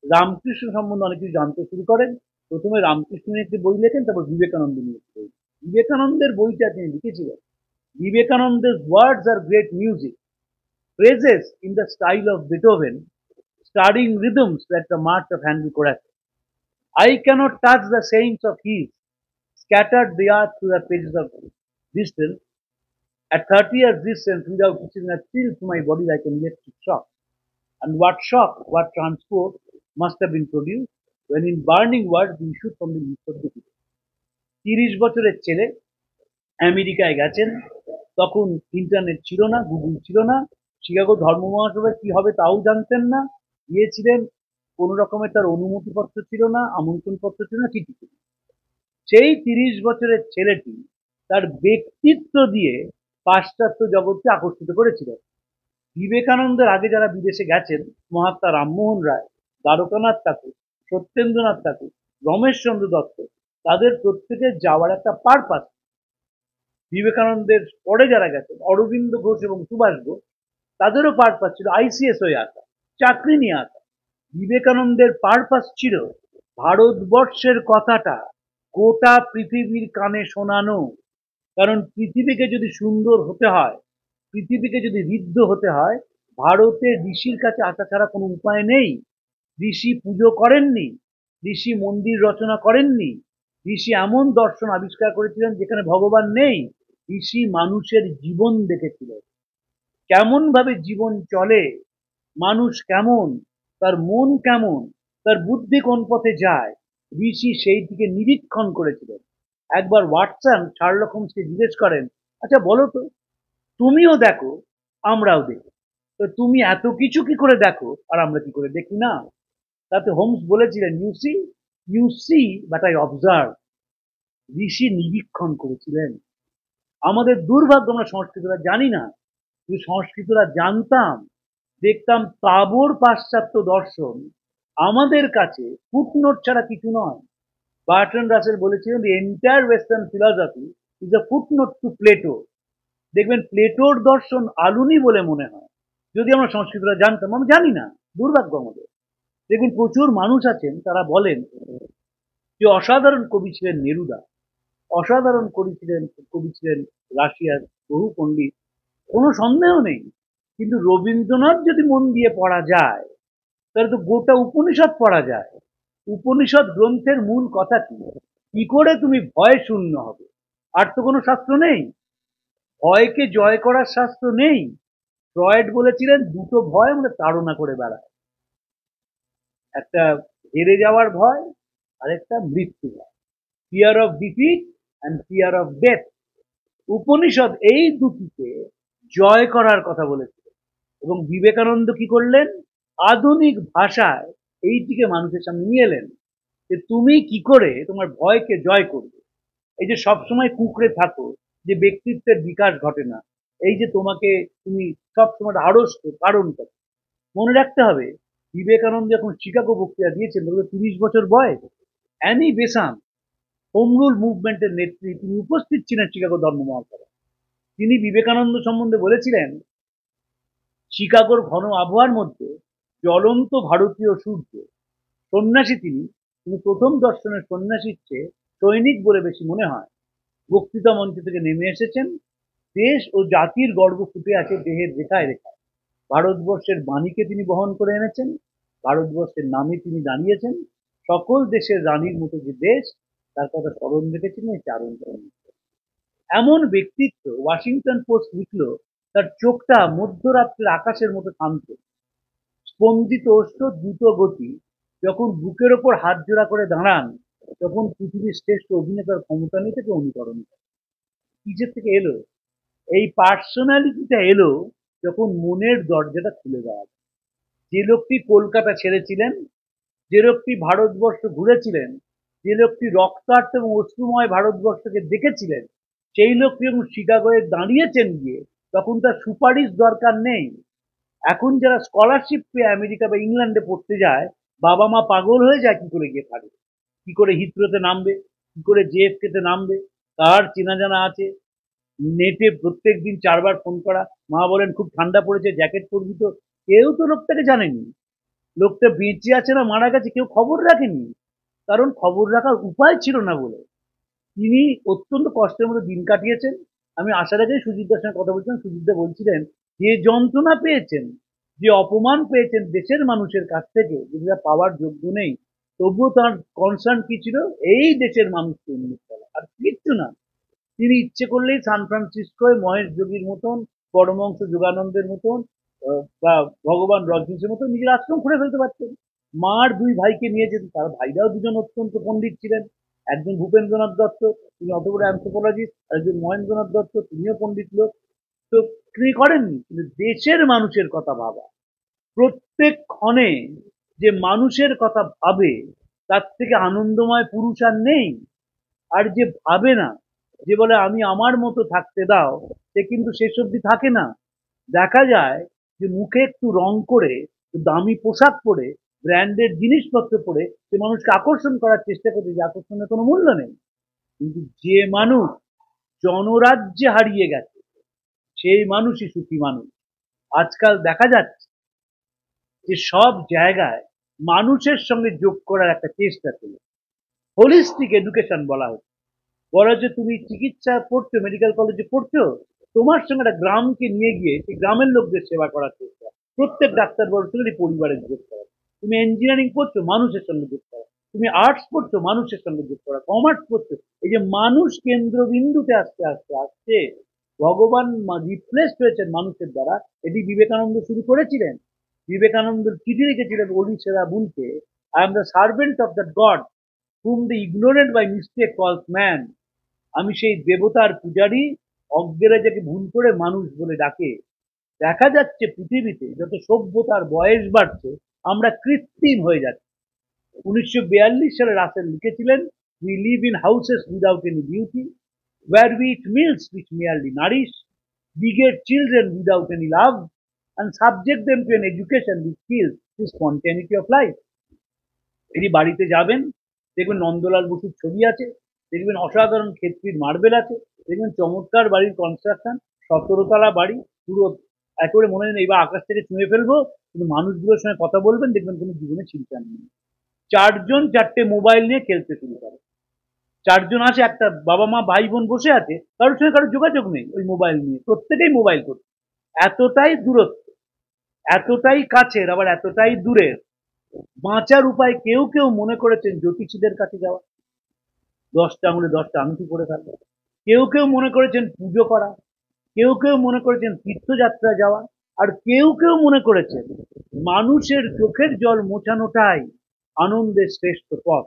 রামকৃষ্ণ সম্বন্ধে অনেক কিছু জানতে শুরু করেন। প্রথমে রামকৃষ্ণ নিয়ে একটি বই লেখেন, তারপর বিবেকানন্দ নিয়ে একটি বই। বিবেকানন্দের বইটা তিনি লিখেছিলেন, বিবেকানন্দের words are great music, phrases in the style of Beethoven, starring rhythms like the march of Handel Korak. I cannot touch the saints of his, scattered the earth through the pages of distance. At 30 years distance, without receiving a thrill to my body like an electric shock. And what shock, what transport must have been produced when in burning words we issued from the lips of the people. 30 বছরের ছেলে আমেরিকায় গেছেন, তখন internet ছিল না, Google ছিল না, Chicago ধর্ম মহাসভায় কি হবে তাও জানতেন না। গিয়েছিলেন, কোন রকমের তার অনুমতিপত্র ছিল না, আমন্ত্রণপত্র ছিল না, চিঠি ছিল। সেই 30 বছরের ছেলেটি তার ব্যক্তিত্ব দিয়ে পাশ্চাত্য জগৎকে আকর্ষিত করেছিলেন। বিবেকানন্দের আগে যারা বিদেশে গেছেন, মহাত্মা রামমোহন রায়, দ্বারকানাথ ঠাকুর, সত্যেন্দ্রনাথ ঠাকুর, রমেশচন্দ্র দত্ত, তাদের প্রত্যেকের যাওয়ার একটা পারপাস। বিবেকানন্দের পরে যারা গেছেন, অরবিন্দ ঘোষ এবং সুভাষ ঘোষ, তাদেরও পারপাস ছিল আইসিএস হয়ে আসা, চাকরি নিয়ে আসা। বিবেকানন্দের পারপাস ছিল ভারতবর্ষের কথাটা গোটা পৃথিবীর কানে শোনানো। কারণ পৃথিবীকে যদি সুন্দর হতে হয়, পৃথিবীকে যদি ঋদ্ধ হতে হয়, ভারতের ঋষির কাছে আসা ছাড়া কোনো উপায় নেই। ঋষি পুজো করেননি, ঋষি মন্দির রচনা করেননি, ঋষি এমন দর্শন আবিষ্কার করেছিলেন যেখানে ভগবান নেই। ঋষি মানুষের জীবন দেখেছিলেন, কেমন ভাবে জীবন চলে, মানুষ কেমন, তার মন কেমন, তার বুদ্ধি কোন পথে যায়, ঋষি সেই দিকে নিরীক্ষণ করেছিলেন। একবার ওয়াটসন শার্লক হোমসকে জিজ্ঞেস করেন, আচ্ছা বলো তো, তুমিও দেখো আমরাও দেখি, তো তুমি এত কিছু কি করে দেখো আর আমরা কি করে দেখি না? তাতে হোমস বলেছিলেন, you see but I observe. ঋষি নিরীক্ষণ করেছিলেন। আমাদের দুর্ভাগ্য, আমরা সংস্কৃতরা জানি না। যদি সংস্কৃতরা জানতাম, দেখতাম তাবর পাশ্চাত্য দর্শন আমাদের কাছে ফুটনোট ছাড়া কিছু নয়। বার্টন রাসেল বলেছিলেন, the entire western philosophy is a footnote to Plato. দেখবেন প্লেটোর দর্শন আলুনি বলে মনে হয়, যদি আমরা সংস্কৃতরা জানতাম। আমরা জানি না, দুর্ভাগ্য আমাদের। দেখবেন প্রচুর মানুষ আছেন, তারা বলেন যে অসাধারণ কবি ছিলেন নেরুদা, অসাধারণ কবি ছিলেন রাশিয়ার বহু পণ্ডিত, কোনো সন্দেহ নেই। কিন্তু রবীন্দ্রনাথ যদি মন দিয়ে পড়া যায় তাহলে তো গোটা উপনিষদ পড়া যায়। উপনিষদ গ্রন্থের মূল কথা কি করে তুমি ভয় শূন্য হবে। আর তো কোনো শাস্ত্র নেই, ভয়কে জয় করার শাস্ত্র নেই। ফ্রয়েড বলেছিলেন দুটো ভয় আমরা তাড়না করে বেড়াই, একটা হেরে যাওয়ার ভয় আর একটা মৃত্যু ভয়, fear of defeat and fear of death. Upanishad এই দুটিকে জয় করার কথা বলেছিল এবং বিবেকানন্দ কি করলেন, আধুনিক ভাষায় এইটিকে মানুষের সামনে নিয়ে এলেন যে তুমি কি করে তোমার ভয়কে জয় করবে। এই যে সবসময় কুঁকড়ে থাকো, যে ব্যক্তিত্বের বিকাশ ঘটে না, এই যে তোমাকে তুমি সবসময় আড়ষ্ট, কারণটা মনে রাখতে হবে। বিবেকানন্দ যখন শিকাগো বক্তৃতা দিয়েছেন তখন 30 বছর বয়স। অ্যানি বেসান্ত হোম রুল মুভমেন্টের নেত্রী, তিনি উপস্থিত ছিলেন শিকাগো ধর্ম মহাসভায়। তিনি বিবেকানন্দ সম্বন্ধে বলেছিলেন, শিকাগোর ঘন আবহাওয়ার মধ্যে জ্বলন্ত ভারতীয় সূর্য, সন্ন্যাসী তিনি, তিনি প্রথম দর্শনের সন্ন্যাসীর চেয়ে সৈনিক বলে বেশি মনে হয়। বক্তৃতা মঞ্চ থেকে নেমে এসেছেন, দেশ ও জাতির গর্ব ফুটে আছে দেহের রেখায় রেখায়। ভারতবর্ষের বাণীকে তিনি বহন করে এনেছেন, ভারতবর্ষের নামে তিনি দাঁড়িয়েছেন। সকল দেশের রানীর মতো যে দেশ, তার কথা স্মরণ রেখেছিলেন এই চারণ। এমন ব্যক্তিত্ব, ওয়াশিংটন পোস্ট লিখল, তার চোখটা মধ্যরাত্রের আকাশের মতো শান্ত, স্পন্দিত অশ্রু দ্রুত গতি। যখন বুকের ওপর হাত জোড়া করে দাঁড়ান, তখন পৃথিবীর শ্রেষ্ঠ অভিনেতার ক্ষমতা নিয়ে তাকে অনুকরণ করে। কিসের থেকে এলো এই পার্সোনালিটিটা? এলো যখন মনের দরজাটা খুলে দেওয়া। যে লোকটি কলকাতা ছেড়েছিলেন, যে লোকটি ভারতবর্ষ ঘুরেছিলেন, যে লোকটি রক্তাক্ত এবং অশ্রুময় ভারতবর্ষকে দেখেছিলেন, সেই লোকটি যখন শিকাগোয় দাঁড়িয়েছেন গিয়ে, তখন তার সুপারিশ দরকার নেই। এখন যারা স্কলারশিপ পেয়ে আমেরিকা বা ইংল্যান্ডে পড়তে যায়, বাবা মা পাগল হয়ে যায় কি করে গিয়ে থাকবে, কি করে হিথ্রোতে নামবে, কি করে জেএফকে তে নামবে, কার চেনা জানা আছে। নেটে প্রত্যেক দিন 4 বার ফোন করা, মা বলেন খুব ঠান্ডা পড়েছে, জ্যাকেট পরবি তো। কেউ তো লোকটাকে জানেনি, লোকটা বেঁচে আছে না মারা গেছে কেউ খবর রাখেনি, কারণ খবর রাখার উপায় ছিল না বলে। তিনি অত্যন্ত কষ্টের মধ্যে দিন কাটিয়েছেন। আমি আসার আগে সুজিতদার সঙ্গে কথা বলছিলাম, সুজিতদা বলছিলেন যে যন্ত্রণা পেয়েছেন, যে অপমান পেয়েছেন দেশের মানুষের কাছ থেকে, যেটা পাওয়ার যোগ্য নেই, তবুও তার কনসার্ন কি ছিল, এই দেশের মানুষকে উন্নত করা, আর কিচ্ছু না। তিনি ইচ্ছে করলেই সান ফ্রান্সিসকোয় মহেশ যোগীর মতন, পরমহংস যোগানন্দের মতন বা ভগবান রজনীশের মতন নিজের আশ্রম খুলে ফেলতে পারতেন। মার 2 ভাইকে নিয়ে যেতেন, তার ভাইরাও দুজন অত্যন্ত পণ্ডিত ছিলেন। একজন ভূপেন্দ্রনাথ দত্ত, তিনি অত বড় অ্যান্থ্রোপোলজিস্ট, আর একজন মহেন্দ্রনাথ দত্ত, তিনিও পণ্ডিত লোক। তো তিনি করেননি, কিন্তু দেশের মানুষের কথা ভাবা, প্রত্যেক ক্ষণে যে মানুষের কথা ভাবে, তার থেকে আনন্দময় পুরুষ আর নেই। আর যে ভাবে না, যে বলে আমি আমার মতো থাকতে দাও, সে কিন্তু শেষ অবধি থাকে না। দেখা যায় যে মুখে একটু রং করে, দামি পোশাক পরে, ব্র্যান্ডেড জিনিসপত্র পরে সে মানুষকে আকর্ষণ করার চেষ্টা করছে, যে আকর্ষণের কোনো মূল্য নেই। কিন্তু যে মানুষ জনরাজ্যে হারিয়ে গেছে, সেই মানুষই সুখী মানুষ। আজকাল দেখা যাচ্ছে যে সব জায়গায় মানুষের সঙ্গে যোগ করার একটা চেষ্টা চলে, হোলিস্টিক এডুকেশন বলা হচ্ছে। বলা হচ্ছে তুমি চিকিৎসা পড়ছো, মেডিকেল কলেজে পড়ছো, তোমার সঙ্গে একটা গ্রামকে নিয়ে গিয়ে সেই গ্রামের লোকদের সেবা করার চেষ্টা, প্রত্যেক ডাক্তার বলছিলেন পরিবারের যোগ করা। তুমি ইঞ্জিনিয়ারিং পড়ছো, মানুষের সঙ্গে যোগ করা। তুমি আর্টস পড়ছো, মানুষের সঙ্গে যোগ করা। কমার্স পড়ছো, এই যে মানুষ কেন্দ্রবিন্দুতে আস্তে আস্তে আসছে, ভগবান রিপ্লেসড হয়েছেন মানুষের দ্বারা। এটি বিবেকানন্দ শুরু করেছিলেন। বিবেকানন্দ চিঠি লিখেছিলেন ওড়িশা বলতে, I am the servant of the god whom the ignorant by mistake calls man. আমি সেই দেবতার পূজারী, অজ্ঞেরা যাকে ভুল করে মানুষ বলে ডাকে। দেখা যাচ্ছে পৃথিবীতে যত সভ্যতার বয়স বাড়ছে, আমরা কৃত্রিম হয়ে যাচ্ছি। 1942 সালে রাসেল লিখেছিলেন, we live in houses without any beauty, where we eat meals which merely nourish, beget children without any love, and subject them to an education which kills the spontaneity of life. এটি বাড়িতে যাবেন, দেখবেন নন্দলাল বসুর ছবি আছে, দেখবেন অসাধারণ ক্ষেত্রীর marble আছে, দেখবেন চমৎকার বাড়ির কনস্ট্রাকশন, 17 তলা বাড়ি, পুরো একেবারে মনে হয় এবার আকাশ থেকে ছুঁয়ে ফেলবো। কিন্তু মানুষগুলোর সঙ্গে কথা বলবেন, দেখবেন কোনো জীবনে চিন্তা নেই। 4জন 4টে মোবাইল নিয়ে খেলতে শুরু করে। 4জন আছে, একটা বাবা মা ভাই বোন বসে আছে, কারোর সঙ্গে কারোর যোগাযোগ নেই, ওই মোবাইল নিয়ে প্রত্যেকেই মোবাইল করছে। এতটাই দূরত্ব। এতটাই কাছের আবার এতটাই দূরের, বাঁচার উপায় কেউ কেউ মনে করেছেন জ্যোতিষীদের কাছে যাওয়া, 10টা আঙুলে 10টা আংটি পরে থাকবে। কেউ কেউ মনে করেছেন পুজো করা, কেউ কেউ মনে করেছেন তীর্থযাত্রা যাওয়া, আর কেউ কেউ মনে করেছেন মানুষের চোখের জল মোছানোটাই আনন্দের শ্রেষ্ঠ পথ।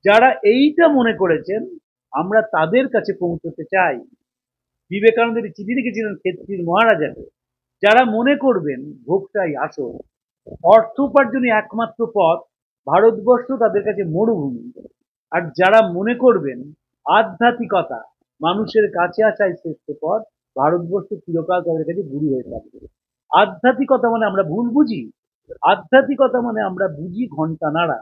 যারা এইটা মনে করেছেন আমরা তাদের কাছে পৌঁছতে চাই। বিবেকানন্দের চিঠি লিখেছিলেন ক্ষেত্রীর মহারাজাকে, যারা মনে করবেন ভোগটাই আসল, অর্থ উপার্জনই একমাত্র পথ, ভারতবর্ষ তাদের কাছে মরুভূমি। আর যারা মনে করবেন আধ্যাত্মিকতা মানুষের কাছে আসাই শ্রেষ্ঠ পথ, ভারতবর্ষ চিরকাল তাদের কাছে বুড়ি হয়ে থাকবে। আধ্যাত্মিকতা মানে আমরা ভুল বুঝি, আধ্যাত্মিকতা মানে আমরা বুঝি ঘন্টা নাড়া,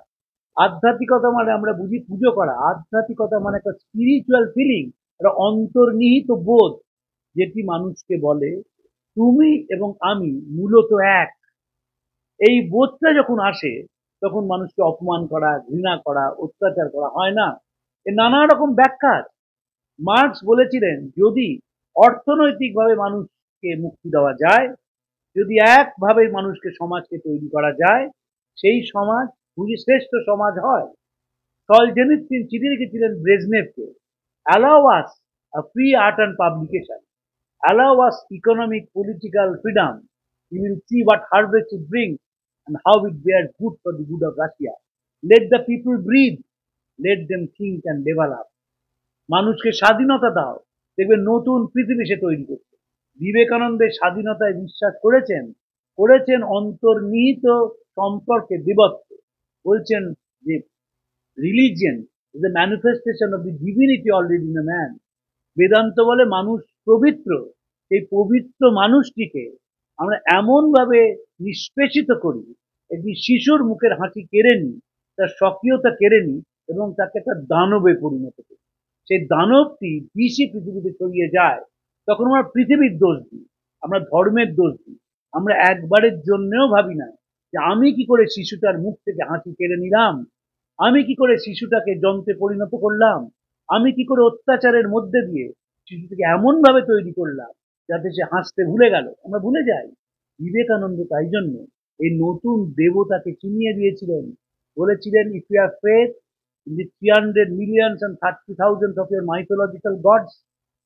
আধ্যাত্মিকতা মানে আমরা বুঝি পুজো করা, আধ্যাত্মিকতা মানে একটা স্পিরিচুয়াল ফিলিং, একটা অন্তর্নিহিত বোধ, যেটি মানুষকে বলে তুমি এবং আমি মূলত এক। এই বোধটা যখন আসে তখন মানুষকে অপমান করা, ঘৃণা করা, অত্যাচার করা হয় না। এ নানা রকম ব্যাখ্যা আছে। মার্কস বলেছিলেন যদি অর্থনৈতিকভাবে মানুষকে মুক্তি দেওয়া যায়, যদি একভাবে মানুষকে সমাজকে তৈরি করা যায়, সেই সমাজ খুবই শ্রেষ্ঠ সমাজ হয়। সলজেনিৎসিন চিঠি লিখেছিলেন ব্রেজনেভকে, allow us a free art and publication, allow us economic, political freedom. We will see what harvest it brings and how it bears good for the good of Russia. Let the people breathe. Let them think and develop. মানুষকে স্বাধীনতা দাও, দেখবে নতুন পৃথিবী সে তৈরি করছে। বিবেকানন্দের স্বাধীনতায় বিশ্বাস করেছেন, করেছেন অন্তর্নিহিত সম্পর্কে দেবত্ব। বলছেন যে religion is a manifestation of the divinity already in a man. Vedanta বলে মানুষ পবিত্র, এই পবিত্র মানুষটিকে আমরা এমনভাবে নিষ্পেষিত করি, একটি শিশুর মুখের হাসি কেড়ে নিই, তার স্বকীয়তা কেড়ে নিই এবং তাকে একটা দানবে পরিণত করি। সেই দানবটি বিষে পৃথিবীতে ছড়িয়ে যায়। তখন আমরা পৃথিবীর দোষ দিই, আমরা ধর্মের দোষ দিই, আমরা একবারের জন্যেও ভাবি না যে আমি কি করে শিশুটার মুখ থেকে হাসি কেড়ে নিলাম, আমি কি করে শিশুটাকে যন্ত্রে পরিণত করলাম, আমি কি করে অত্যাচারের মধ্যে দিয়ে শিশুটিকে এমন ভাবে তৈরি করলাম যাতে সে হাসতে ভুলে গেল। আমরা ভুলে যাই। বিবেকানন্দ তাই জন্য এই নতুন দেবতাকে চিনিয়ে দিয়েছিলেন, বলেছিলেন if you have faith in the 300 millions and 30,000 of your mythological gods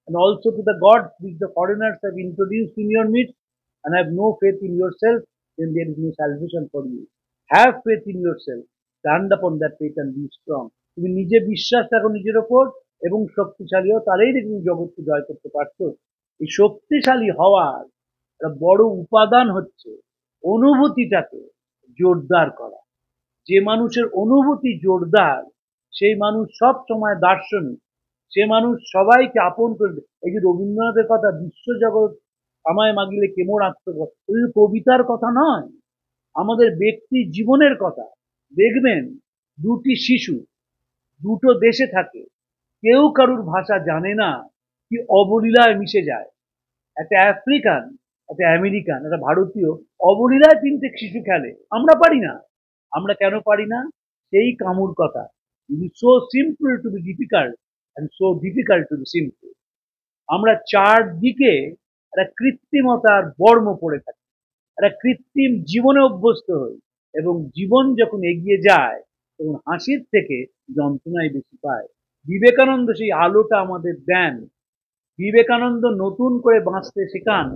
and also to the gods which the foreigners have introduced in your midst and have no faith in yourself, then there is no salvation for you. Have faith in yourself, stand upon that faith and be strong. তুমি নিজে বিশ্বাস রাখো নিজের ওপর এবং শক্তিশালী হও, তাহলেই তুমি জগৎকে জয় করতে পারছো। এই শক্তিশালী হওয়ার একটা বড় উপাদান হচ্ছে অনুভূতিটাকে জোরদার করা। যে মানুষের অনুভূতি জোরদার সেই মানুষ সব সময় দার্শনিক, সে মানুষ সবাইকে আপন করবে। এই যে রবীন্দ্রনাথের কথা বিশ্বজগৎ আমায় মাগিলে কেমন আত্মকথা, ওই কবিতার কথা নয়, আমাদের ব্যক্তি জীবনের কথা। দেখবেন দুটি শিশু দুটো দেশে থাকে, কেউ কারুর ভাষা জানে না, কি অবলীলায় মিশে যায়। একটা আফ্রিকান, একটা আমেরিকান, একটা ভারতীয় অবলীলায় 3টে শিশু খেলে, আমরা পারি না। আমরা কেন পারি না? সেই কামুর কথা, it is so simple to be difficult and so difficult to be simple. আমরা চারদিকে একটা কৃত্রিমতার বর্ম পড়ে থাকি, একটা কৃত্রিম জীবনে অভ্যস্ত হই এবং জীবন যখন এগিয়ে যায় তখন হাসির থেকে যন্ত্রণাই বেশি পায়। বিবেকানন্দ সেই আলোটা আমাদের দেন। বিবেকানন্দ নতুন করে বাঁচতে শেখান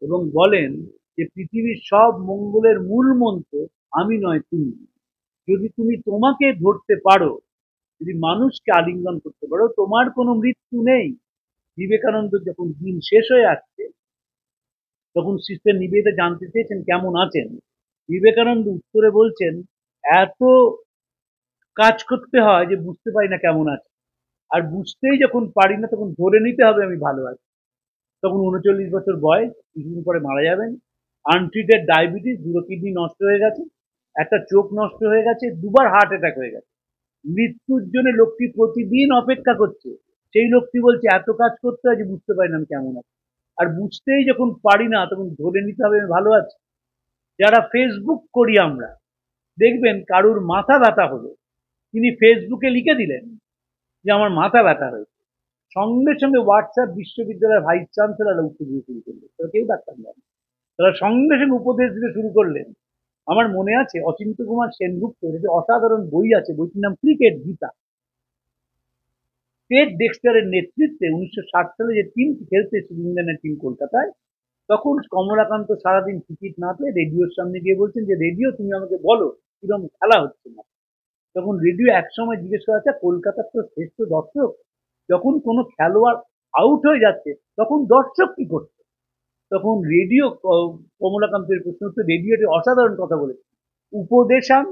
এবং বলেন যে পৃথিবীর সব মঙ্গলের মূল মন্ত্র আমি নয় তুমি। যদি তুমি তোমাকে ধরতে পারো, যদি মানুষকে আলিঙ্গন করতে পারো, তোমার কোনো মৃত্যু নেই। বিবেকানন্দ যখন দিন শেষ হয়ে আসছে তখন সিস্টার নিবেদিতা জানতে চেয়েছেন কেমন আছেন। বিবেকানন্দ উত্তরে বলছেন এত কাজ করতে হয় যে বুঝতে পারি না কেমন আছে, আর বুঝতেই যখন পারি না তখন ধরে নিতে হবে আমি ভালো আছি। তখন 39 বছর বয়স, কিছুদিন পরে মারা যাবেন। আনট্রিটেড ডায়াবেটিস, দুটো কিডনি নষ্ট হয়ে গেছে, একটা চোখ নষ্ট হয়ে গেছে, দুবার হার্ট অ্যাটাক হয়ে গেছে। মৃত্যুর জন্য লোকটি প্রতিদিন অপেক্ষা করছে। সেই লোকটি বলছে এত কাজ করতে হয় যে বুঝতে পারি না আমি কেমন আছি, আর বুঝতেই যখন পারি না তখন ধরে নিতে হবে আমি ভালো আছি। যারা ফেসবুক করি আমরা, দেখবেন কারুর মাথা ব্যথা হলো, তিনি ফেসবুকে লিখে দিলেন যে আমার মাথা ব্যথা হয়েছে, সঙ্গে সঙ্গে হোয়াটসঅ্যাপ বিশ্ববিদ্যালয়ের ভাইস চ্যান্সেলর উত্তর দিয়ে শুরু করলো, কেউ ডাক্তার নেন। তারা সঙ্গে সঙ্গে উপদেশ দিতে শুরু করলেন। আমার মনে আছে অচিন্ত্য কুমার সেনগুপ্তের একটি অসাধারণ বই আছে, বইটির নাম ক্রিকেট গীতা। টেড ডেক্সটারের নেতৃত্বে 1960 সালে যে টিমটি খেলতে এসেছিল, ইংল্যান্ডের টিম কলকাতায়, তখন কমলাকান্ত সারাদিন টিকিট না পেয়ে রেডিওর সামনে গিয়ে বলছেন যে, রেডিও তুমি আমাকে বলো কিরকম খেলা হচ্ছে না। তখন রেডিও একসময় জিজ্ঞেস করা, আচ্ছা কলকাতার তো শ্রেষ্ঠ দর্শক, যখন কোনো খেলোয়াড় আউট হয়ে যাচ্ছে তখন দর্শক কি করছে? তখন রেডিও কমলাকান্তের প্রশ্ন উত্তর, রেডিওটি অসাধারণ কথা বলেছে, উপদেশান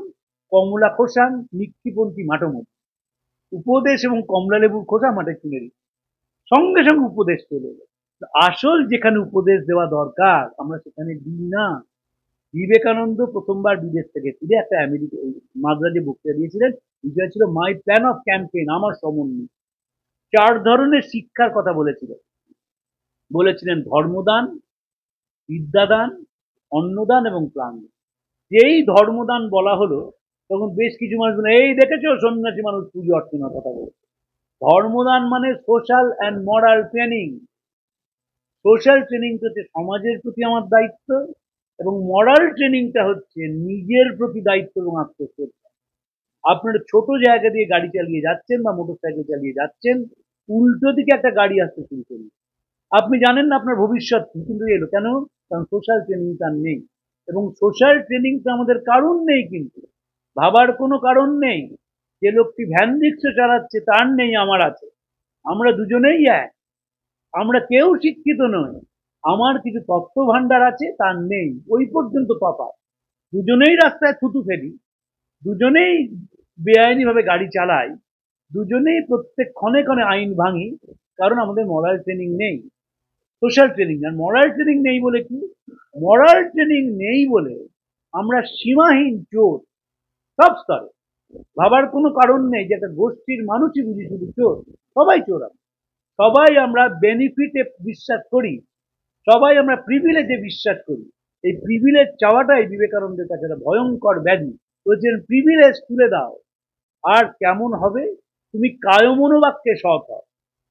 কমলা খোসান নিক্ষিপন্থী মাঠমধ্যে। উপদেশ এবং কমলা লেবুর খোসা মাঠে চুনে দিচ্ছে, সঙ্গে সঙ্গে উপদেশ চলে এলো। আসল যেখানে উপদেশ দেওয়া দরকার আমরা সেখানে দিই না। বিবেকানন্দ প্রথমবার বিদেশ থেকে ফিরে একটা আমেরিকা মাদ্রাজে বক্তৃতা দিয়েছিলেন, বিষয় ছিল মাই প্ল্যান অফ ক্যাম্পেইন, আমার সমন্বয়। 4 ধরনের শিক্ষার কথা বলেছিলেন। বলেছিলেন ধর্মদান, বিদ্যাদান, অন্নদান এবং প্রাণদান। যেই ধর্মদান বলা হলো তখন বেশ কিছু মানুষ বলে, এই দেখেছো সন্ন্যাসী মানুষ পুজো অর্চনার কথা বলে। ধর্মদান মানে social and moral training. Social ট্রেনিংটা হচ্ছে সমাজের প্রতি আমার দায়িত্ব, এবং মরাল ট্রেনিংটা হচ্ছে নিজের প্রতি দায়িত্ব এবং আত্মশ্রদ্ধা। আপনারা ছোট জায়গা দিয়ে গাড়ি চালিয়ে যাচ্ছেন বা মোটর সাইকেল চালিয়ে যাচ্ছেন, উল্টো দিকে একটা গাড়ি আসতে শুরু করল, আপনি জানেন না আপনার ভবিষ্যৎ কি, কিন্তু এলো কেন? কারণ সোশ্যাল ট্রেনিং তার নেই। এবং সোশ্যাল ট্রেনিংটা আমাদের কারণ নেই, কিন্তু ভাবার কোনো কারণ নেই। যে লোকটি ভ্যান রিক্সা চালাচ্ছে তার নেই, আমার আছে। আমরা দুজনেই এক, আমরা কেউ শিক্ষিত নই। আমার কিছু তথ্য ভান্ডার আছে, তার নেই, ওই পর্যন্ত তফাৎ। দুজনেই রাস্তায় থুতু ফেলি, দুজনেই বেআইনি ভাবে গাড়ি চালাই, দুজনেই প্রত্যেক ক্ষণে ক্ষণে আইন ভাঙি, কারণ আমাদের মরাল ট্রেনিং নেই, সোশ্যাল ট্রেনিং। আর মরাল ট্রেনিং নেই বলে কি? মরাল ট্রেনিং নেই বলে আমরা সীমাহীন চোর সব স্তরে। ভাবার কোনো কারণ নেই যে একটা গোষ্ঠীর মানুষই বুঝি শুধু চোর, সবাই চোর। সবাই আমরা বেনিফিটে বিশ্বাস করি, সবাই আমরা প্রিভিলেজে বিশ্বাস করি। এই প্রিভিলেজ চাওয়াটাই বিবেকানন্দের কাছে একটা ভয়ঙ্কর ব্যাধি। বলছেন প্রিভিলেজ তুলে দাও, আর কেমন হবে? তুমি কায়মনোবাক্যে সৎ হও।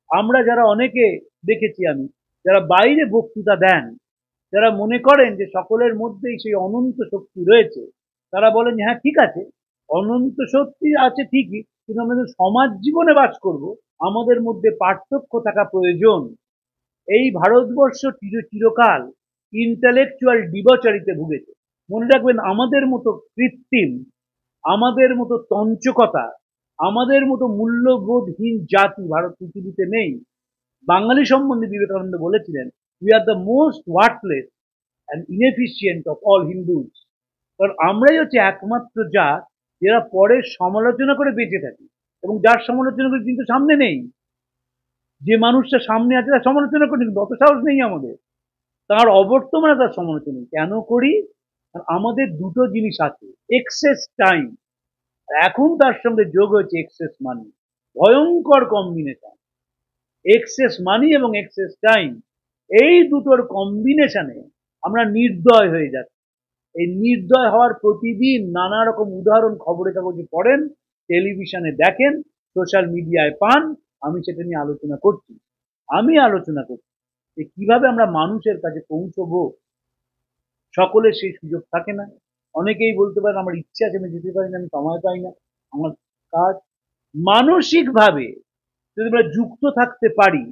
আমরা যারা অনেকে দেখেছি আমি, যারা বাইরে বক্তৃতা দেন, যারা মনে করেন যে সকলের মধ্যেই সেই অনন্ত শক্তি রয়েছে, তারা বলেন হ্যাঁ ঠিক আছে, অনন্ত শক্তি আছে ঠিকই, কিন্তু আমাদের সমাজ জীবনে বাস করব, আমাদের মধ্যে পার্থক্য থাকা প্রয়োজন। এই ভারতবর্ষ চিরকাল ইন্টালেকচুয়াল ডিবচারিতে ভুগেছে। মনে রাখবেন, আমাদের মতো কৃত্রিম, আমাদের মতো তঞ্চকতা, আমাদের মতো মূল্যবোধহীন জাতি ভারত পৃথিবীতে নেই। বাঙালি সম্বন্ধে বিবেকানন্দ বলেছিলেন, we are the most worthless and inefficient of all Hindus. কারণ আমরাই হচ্ছে একমাত্র জাত যারা পরের সমালোচনা করে বেঁচে থাকি, এবং যার সমালোচনা করে কিন্তু সামনে নেই। যে মানুষটা সামনে আছে তার সমালোচনা করি, কিন্তু অত সাহস নেই আমাদের। তার অবর্তমানে তার সমালোচনা কেন করি? আমাদের দুটো জিনিস আছে, এক্সেস টাইম, এখন তার সঙ্গে যোগ হয়েছে এক্সেস মানি। ভয়ঙ্কর কম্বিনেশন, এক্সেস মানি এবং এক্সেস টাইম। এই দুটোর কম্বিনেশনে আমরা নির্দয় হয়ে যাচ্ছি। এই নির্দয় হওয়ার প্রতিদিন নানা রকম উদাহরণ খবরের কাগজে পড়েন, টেলিভিশনে দেখেন, সোশ্যাল মিডিয়ায় পান। আমি সেটা নিয়ে আলোচনা করছি। যে কিভাবে আমরা মানুষের কাছে পৌঁছবো। সকলের সেই সুযোগ থাকে না। অনেকেই বলতে পারেন আমার ইচ্ছে আছে, আমি যেতে পারি না, আমি সময় পাই না, আমার কাজ। মানসিকভাবে যদি আমরা যুক্ত থাকতে পারি,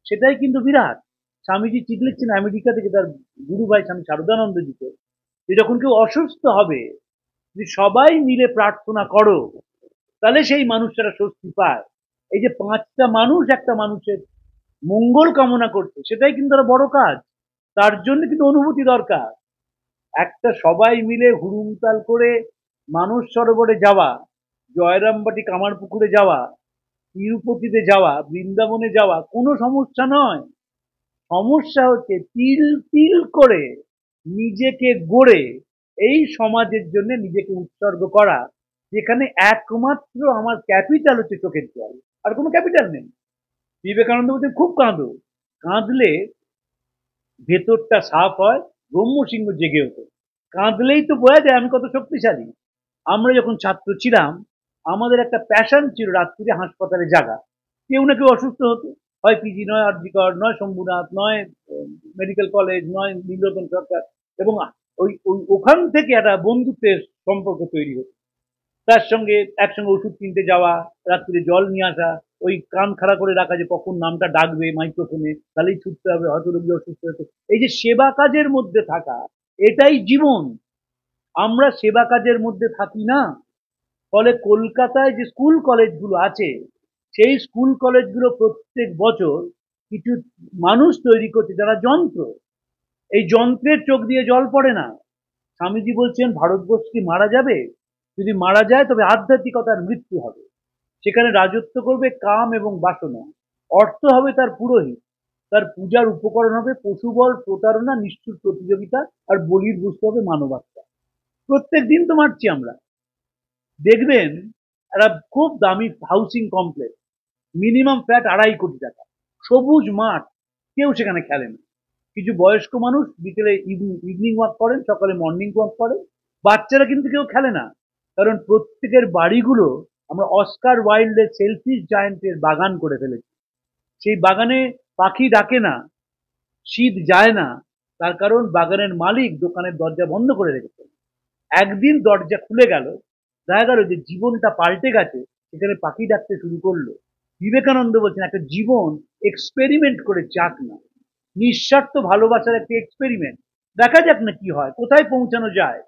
সেটাই কিন্তু বিরাট। স্বামীজি চিঠি লিখছেন আমেরিকা থেকে তার গুরু ভাই স্বামী শারদানন্দজিকে, যে যখন কেউ অসুস্থ হবে, যদি সবাই মিলে প্রার্থনা করো, তাহলে সেই মানুষটা স্বস্তি পায়। এই যে 5টা মানুষ একটা মানুষের মঙ্গল কামনা করছে, সেটাই কিন্তু একটা বড় কাজ। তার জন্য কিন্তু অনুভূতি দরকার। একটা সবাই মিলে হুড়ুমতাল করে মানস সরোবরে যাওয়া, জয়রামবাটি কামারপুকুরে যাওয়া, তিরুপতিতে যাওয়া, বৃন্দাবনে যাওয়া কোনো সমস্যা নয়। সমস্যা হচ্ছে তিল তিল করে নিজেকে গড়ে এই সমাজের জন্য নিজেকে উৎসর্গ করা, যেখানে একমাত্র আমার ক্যাপিটাল হচ্ছে চোখের জল, আর কোনো ক্যাপিটাল নেই। বিবেকানন্দ বলতেন খুব কাঁদো, কাঁদলে ভেতরটা সাফ হয়, ব্রহ্মসিংহ জেগে ওঠে। কাঁদলেই তো বোঝা যায় আমি কত শক্তিশালী। আমরা যখন ছাত্র ছিলাম, আমাদের একটা প্যাশন ছিল রাত্রিরে হাসপাতালে জাগা। কেউ না কেউ অসুস্থ হতো, হয় পিজি, নয় আরজিকর, নয় শম্ভুনাথ, নয় মেডিকেল কলেজ, নয় নীলরতন সরকার, এবং ওখান থেকে একটা বন্ধুত্বের সম্পর্ক তৈরি হতো। তার সঙ্গে একসঙ্গে ওষুধ কিনতে যাওয়া, রাত্রে জল নিয়ে আসা, ওই কান খাড়া করে রাখা যে কখন নামটা ডাকবে মাইক্রোফোনে, তাহলেই ছুটতে হবে, হয়তো রোগী অসুস্থ হয়েছে। এই যে সেবা কাজের মধ্যে থাকা, এটাই জীবন। আমরা সেবা কাজের মধ্যে থাকি না। ফলে কলকাতায় যে স্কুল কলেজগুলো আছে, সেই স্কুল কলেজগুলো প্রত্যেক বছর কিছু মানুষ তৈরি করছে যারা যন্ত্র। এই যন্ত্রের চোখ দিয়ে জল পড়ে না। স্বামীজি বলছেন ভারতবর্ষ কি মারা যাবে? যদি মারা যায় তবে আধ্যাত্মিকতার মৃত্যু হবে। সেখানে রাজত্ব করবে কাম এবং বাসনা। অর্থ হবে তার পুরোহিত, তার পূজার উপকরণ হবে পশুবল, প্রতারণা, নিষ্ঠুর প্রতিযোগিতা, আর বলির বস্তু হবে মানবাত্মা। প্রত্যেক দিন তো মারছি আমরা। দেখবেন একটা খুব দামি হাউসিং কমপ্লেক্স, মিনিমাম ফ্ল্যাট 2.5 কোটি টাকা, সবুজ মাঠ, কেউ সেখানে খেলে না। কিছু বয়স্ক মানুষ বিকেলে ইভিনিং ওয়াক করেন, সকালে মর্নিং ওয়াক করেন। বাচ্চারা কিন্তু কেউ খেলে না, কারণ প্রত্যেকের বাড়িগুলো আমরা অস্কার ওয়াইল্ডের সেলফিশ জায়ান্টের বাগান করে ফেলেছি। সেই বাগানে পাখি ডাকে না, শীত যায় না, তার কারণ বাগানের মালিক দোকানের দরজা বন্ধ করে রেখেছেন। একদিন দরজা খুলে গেল, দেখা গেল যে জীবনটা পাল্টে গেছে, সেখানে পাখি ডাকতে শুরু করলো। বিবেকানন্দ বলছেন একটা জীবন এক্সপেরিমেন্ট করে যাক না, নিঃস্বার্থ ভালোবাসার একটা এক্সপেরিমেন্ট, দেখা যাক না কি হয়, কোথায় পৌঁছানো যায়।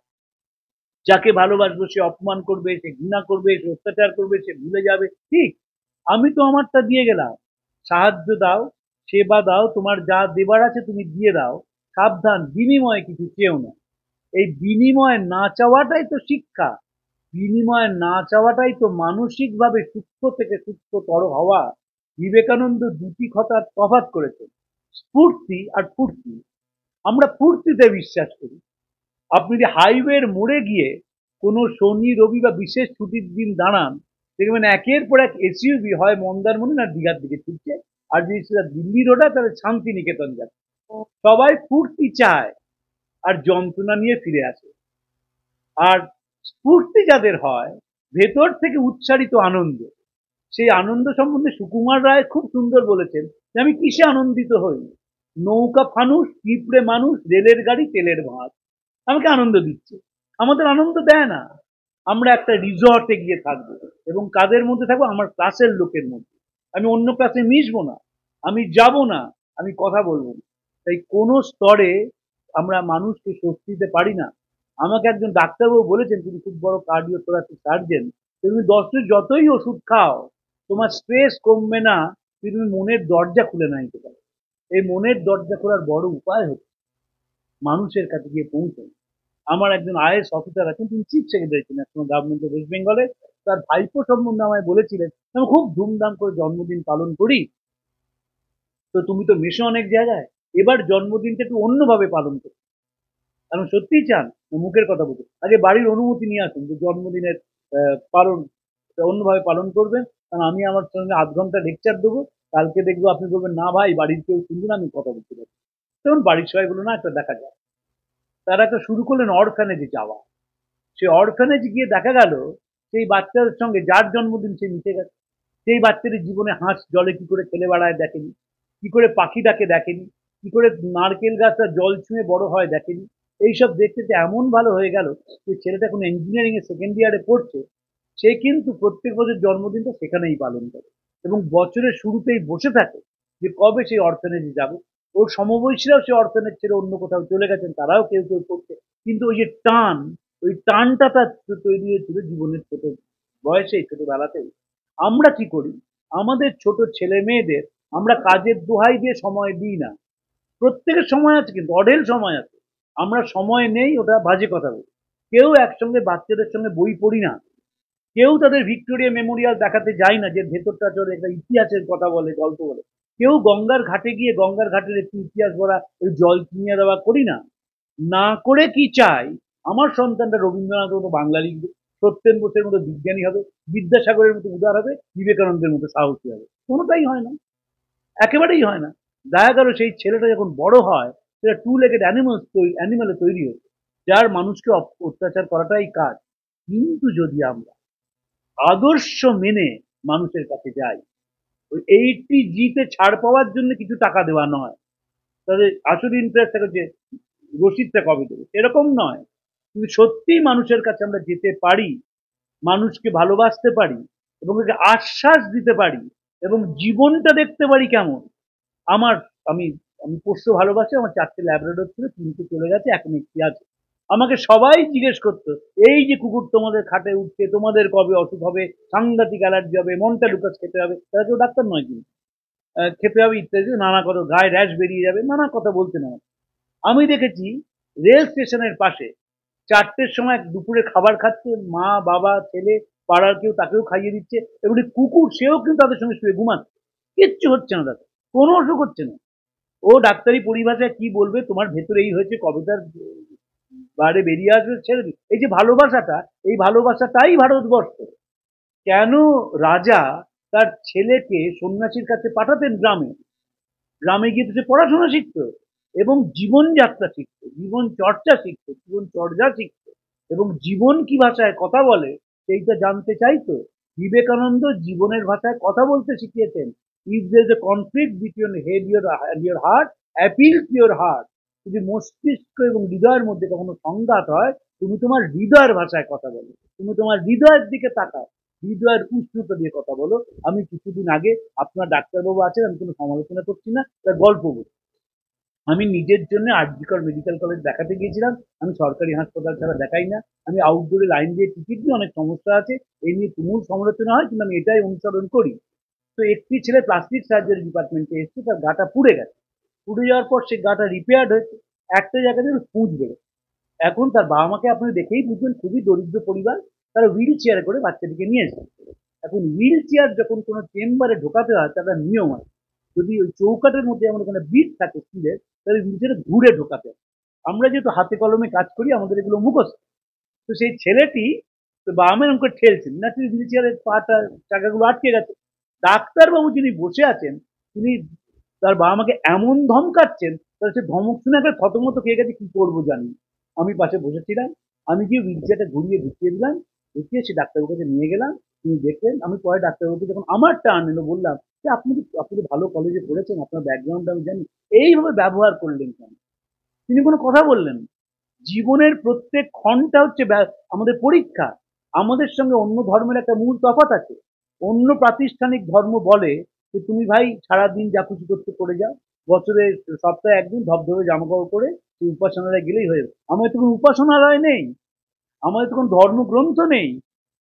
যাকে ভালোবাসবো সে অপমান করবে, সে ঘৃণা করবে, সে অত্যাচার করবে, সে ভুলে যাবে, ঠিক। আমি তো আমারটা দিয়ে গেলাম। সাহায্য দাও, সেবা দাও, তোমার যা দেবার আছে তুমি দিয়ে দাও, সাবধান বিনিময়ে কিছু চেও না। এই বিনিময় না চাওয়াটাই তো শিক্ষা। বিনিময় না চাওয়াটাই তো মানসিকভাবে সূক্ষ্ম থেকে সূক্ষ্মতর হওয়া। বিবেকানন্দ দুটি কথার তফাৎ করেছেন, স্ফূর্তি আর ফুর্তি। আমরা ফুর্তিতে বিশ্বাস করি। আপনি যদি হাইওয়ের মোড়ে গিয়ে কোনো শনি, রবি বা বিশেষ ছুটির দিন দাঁড়ান, দেখবেন একের পর এক এসইউভি হয় মন্দারমণি না দীঘার দিকে ছুটছে। আর যদি সেটা দিল্লি রোড হয় তাহলে শান্তিনিকেতন যাচ্ছে। সবাই ফুর্তি চায় আর যন্ত্রণা নিয়ে ফিরে আসে। আর স্ফূর্তি যাদের হয়, ভেতর থেকে উচ্চারিত আনন্দ, সেই আনন্দ সম্বন্ধে সুকুমার রায় খুব সুন্দর বলেছেন যে আমি কিসে আনন্দিত হই? নৌকা ফানুস, পিঁপড়ে মানুষ, রেলের গাড়ি, তেলের ভাত আমাকে আনন্দ দিচ্ছে। আমাদের আনন্দ দেয় না। আমরা একটা রিসর্টে গিয়ে থাকবো, এবং কাদের মধ্যে থাকবো? আমার ক্লাসের লোকের মধ্যে। আমি অন্য ক্লাসে মিশবো না, আমি যাব না, আমি কথা বলবো না। তাই কোনো স্তরে আমরা মানুষকে স্বস্তি দিতে পারি না। আমাকে একজন ডাক্তারবাবু বলেছেন, তিনি খুব বড় কার্ডিওথোরাসিক সার্জেন, তুমি যতই ওষুধ খাও তোমার স্ট্রেস কমবে না, তুমি মনের দরজা খুলে না নিতে পারো। এই মনের দরজা খোলার বড় উপায় হচ্ছে মানুষের কাছে গিয়ে পৌঁছানো। আমার একজন আইএস অফিসার আছেন, তিনি চিফ সেক্রেটারি ছিলেন ন্যাশনাল গভর্নমেন্ট অফ ওয়েস্ট বেঙ্গলে। তার ভাইপো সম্বন্ধে আমায় বলেছিলেন আমি খুব ধুমধাম করে জন্মদিন পালন করি, তো তুমি তো মেশো অনেক জায়গায়, এবার জন্মদিনটা একটু অন্যভাবে পালন করি। কারণ সত্যিই চান মুখের কথা বলতে, আগে বাড়ির অনুমতি নিয়ে আসুন যে জন্মদিনের পালন অন্যভাবে পালন করবেন। কারণ আমি আমার সঙ্গে 8 ঘন্টা লেকচার দেবো, কালকে দেখবো আপনি বলবেন না ভাই বাড়ির কেউ শুনবে না, আমি কথা বলতে পারছি। তখন বাড়ির সবাই বলো না একটা দেখা যায়। তারা একটা শুরু করলেন অরফানেজে যাওয়া। সেই অরফানেজ গিয়ে দেখা গেল সেই বাচ্চাদের সঙ্গে যার জন্মদিন সে মিশে গেছে। সেই বাচ্চাদের জীবনে হাঁস জলে কি করে খেলে বেড়ায় দেখেনি, কি করে পাখি ডাকে দেখেনি, কি করে নারকেল গাছটা জল ছুঁয়ে বড় হয় দেখেনি। এইসব দেখতে এমন ভালো হয়ে গেল যে ছেলেটা এখন ইঞ্জিনিয়ারিং এর সেকেন্ড ইয়ারে পড়ছে, সে কিন্তু প্রত্যেক বছর জন্মদিনটা সেখানেই পালন করে এবং বছরের শুরুতেই বসে থাকে যে কবে সেই অরফানেজে যাবে। ওর সমবয়সীরাও সে অরফানেজ ছেড়ে অন্য কোথাও চলে গেছেন, তারাও কেউ কেউ করছে। কিন্তু ওই যে টান, ওই টানটা তার তৈরি হয়েছিল জীবনের ছোট বয়সে, ছোটবেলাতেই। আমরা কি করি? আমাদের ছোট ছেলে মেয়েদের আমরা কাজের দোহাই দিয়ে সময় দিই না। প্রত্যেকের সময় আছে, কিন্তু অঢেল সময় আছে। আমরা সময় নেই ওটা বাজে কথা বলি। কেউ একসঙ্গে বাচ্চাদের সঙ্গে বই পড়ি না, কেউ তাদের ভিক্টোরিয়া মেমোরিয়াল দেখাতে যায় না যে ভেতরটা চলে একটা ইতিহাসের কথা বলে, গল্প বলে। কেউ গঙ্গার ঘাটে গিয়ে গঙ্গার ঘাটের একটু ইতিহাস বলা, ওই জল কিনিয়ে দেওয়া করি না। না করে কি চাই? আমার সন্তানটা রবীন্দ্রনাথের মতো বাংলা লিখবে, সত্যেন বোসের মতো বিজ্ঞানী হবে, বিদ্যাসাগরের মতো উদার হবে, বিবেকানন্দের মতো সাহসী হবে। কোনোটাই হয় না, একেবারেই হয় না। দেখা গেল সেই ছেলেটা যখন বড় হয় সেটা টু লেগেড অ্যানিমালে তৈরি হয়েছে, যার মানুষকে অত্যাচার করাটাই কাজ। কিন্তু যদি আমরা আদর্শ মেনে মানুষের কাছে যাই, ওই 80G তে ছাড় পাওয়ার জন্য কিছু টাকা দেওয়া নয়, তাদের আসল ইন্টারেস্ট থাকে যে রসিদটা কবে দেবে, এরকম নয়। কিন্তু সত্যিই মানুষের কাছে আমরা যেতে পারি, মানুষকে ভালোবাসতে পারি এবং তাকে আশ্বাস দিতে পারি এবং জীবনটা দেখতে পারি কেমন। আমার আমি আমি পোষ্য ভালোবাসি, আমার 4টে ল্যাব্রাডর ছিল, 3টে চলে গেছে, এখন একটি আছে। আমাকে সবাই জিজ্ঞেস করতো, এই যে কুকুর তোমাদের খাটে উঠছে, তোমাদের কবে অসুখ হবে, সাংঘাতিক অ্যালার্জি হবে, মনটা লুকাস খেতে হবে, তারা কেউ ডাক্তার নয় কিন্তু, খেতে হবে ইত্যাদি নানা কথা, গায়ে র্যাশ বেরিয়ে যাবে, নানা কথা বলতে না। আমি দেখেছি রেল স্টেশনের পাশে 4টের সময় দুপুরে খাবার খাচ্ছে, মা বাবা ছেলে পাড়ার কেউ তাকেও খাইয়ে দিচ্ছে, এমনি কুকুর সেও কিন্তু তাদের সঙ্গে শুয়ে ঘুমাচ্ছে, কিচ্ছু হচ্ছে না, তাদের কোনো অসুখ হচ্ছে না। ও ডাক্তারি পরিভাষায় কি বলবে, তোমার ভেতরে এই হয়েছে, কবে তার বাইরে বেরিয়ে আসবে ছেড়ে দিন। এই যে ভালোবাসাটা, এই ভালোবাসাটাই ভারতবর্ষ। কেন রাজা তার ছেলেকে সন্ন্যাসীর কাছে পাঠাতেন গ্রামে, গ্রামে গিয়ে তো সে পড়াশোনা শিখতো এবং জীবনযাত্রা শিখতো, জীবন চর্চা শিখতো, জীবন চর্যা শিখতো এবং জীবন কি ভাষায় কথা বলে সেইটা জানতে চাইতো। বিবেকানন্দ জীবনের ভাষায় কথা বলতে শিখিয়েছেন। If there is a conflict between head your heart, appeal to your heart. যদি মস্তিষ্ক এবং হৃদয়ের মধ্যে কখনো সংঘাত হয়, তুমি তোমার হৃদয়ের ভাষায় কথা বলো, তুমি তোমার হৃদয়ের দিকে তাকাও, হৃদয়ের উষ্ণতা দিয়ে কথা বলো। আমি কিছুদিন আগে, আপনার ডাক্তারবাবু আছেন, আমি কোনো সমালোচনা করছি না, তার গল্প বলি। আমি নিজের জন্য আরজিকর মেডিকেল কলেজ দেখাতে গিয়েছিলাম। আমি সরকারি হাসপাতাল ছাড়া দেখাই না। আমি আউটডোরে লাইন দিয়ে টিকিট নিয়ে, অনেক সমস্যা আছে, এই নিয়ে তুমুল সমালোচনা হয়, কিন্তু আমি এটাই অনুসরণ করি। তো একটি ছেলে প্লাস্টিক সার্জারি ডিপার্টমেন্টে এসছে, তার গাটা পুড়ে গেছে, পুড়ে যাওয়ার পর সে গাটা রিপেয়ার্ড হয়েছে, একটা জায়গা দিয়ে পুঁজ বেরোয়। এখন তার বাবা মাকে আপনি দেখেই বুঝবেন, খুবই দরিদ্র পরিবার, তারা হুইল চেয়ারে করে বাচ্চাটিকে নিয়ে এসেছে। এখন হুইল চেয়ার যখন কোনো চেম্বারে ঢোকাতে হয়, তাদের নিয়ম আছে, যদি ওই চৌকাটের মধ্যে আমার ওখানে বিট থাকে স্টিলের, তাহলে হুইল চেয়ারে ঘুরে ঢোকাতে হয়। আমরা যেহেতু হাতে কলমে কাজ করি, আমাদের এগুলো মুখস্থ। তো সেই ছেলেটি তো বাবা মা এরকম করে ঠেলছেন না, তিনি হুইল চেয়ারের পাটা চাকাগুলো আটকে গেছে। ডাক্তারবাবু যিনি বসে আছেন, তিনি তার বাবা মাকে এমন ধমকাচ্ছেন, তাহলে সে ধমক শুনে একটা থতমত খেয়ে গেছে, কি করবো জানি। আমি পাশে বসেছিলাম, আমি গিয়ে হুইল চেয়ারটা ঘুরিয়ে ঢুকিয়ে দিলাম, ঢুকিয়ে সে ডাক্তারবাবুর কাছে নিয়ে গেলাম। তিনি দেখলেন। আমি পরে ডাক্তারবাবুকে যখন আমার টার্ন এলো, বললাম যে আপনি তো ভালো কলেজে পড়েছেন, আপনার ব্যাকগ্রাউন্ড আমি জানি, এইভাবে ব্যবহার করলেন কেন? তিনি কোনো কথা বললেন না। জীবনের প্রত্যেক ক্ষণটা হচ্ছে আমাদের পরীক্ষা। আমাদের সঙ্গে অন্য ধর্মের একটা মূল তফাৎ আছে। অন্য প্রাতিষ্ঠানিক ধর্ম বলে যে তুমি ভাই সারাদিন যা খুশি করতে করে যাও, বছরে সপ্তাহে একদিন ধবধবে জামা কাপড় পরে তুই উপাসনালয়ে গেলেই হয়ে যাবে। আমাদের তো কোনো উপাসনালয় নেই, আমাদের তো কোনো ধর্মগ্রন্থ নেই,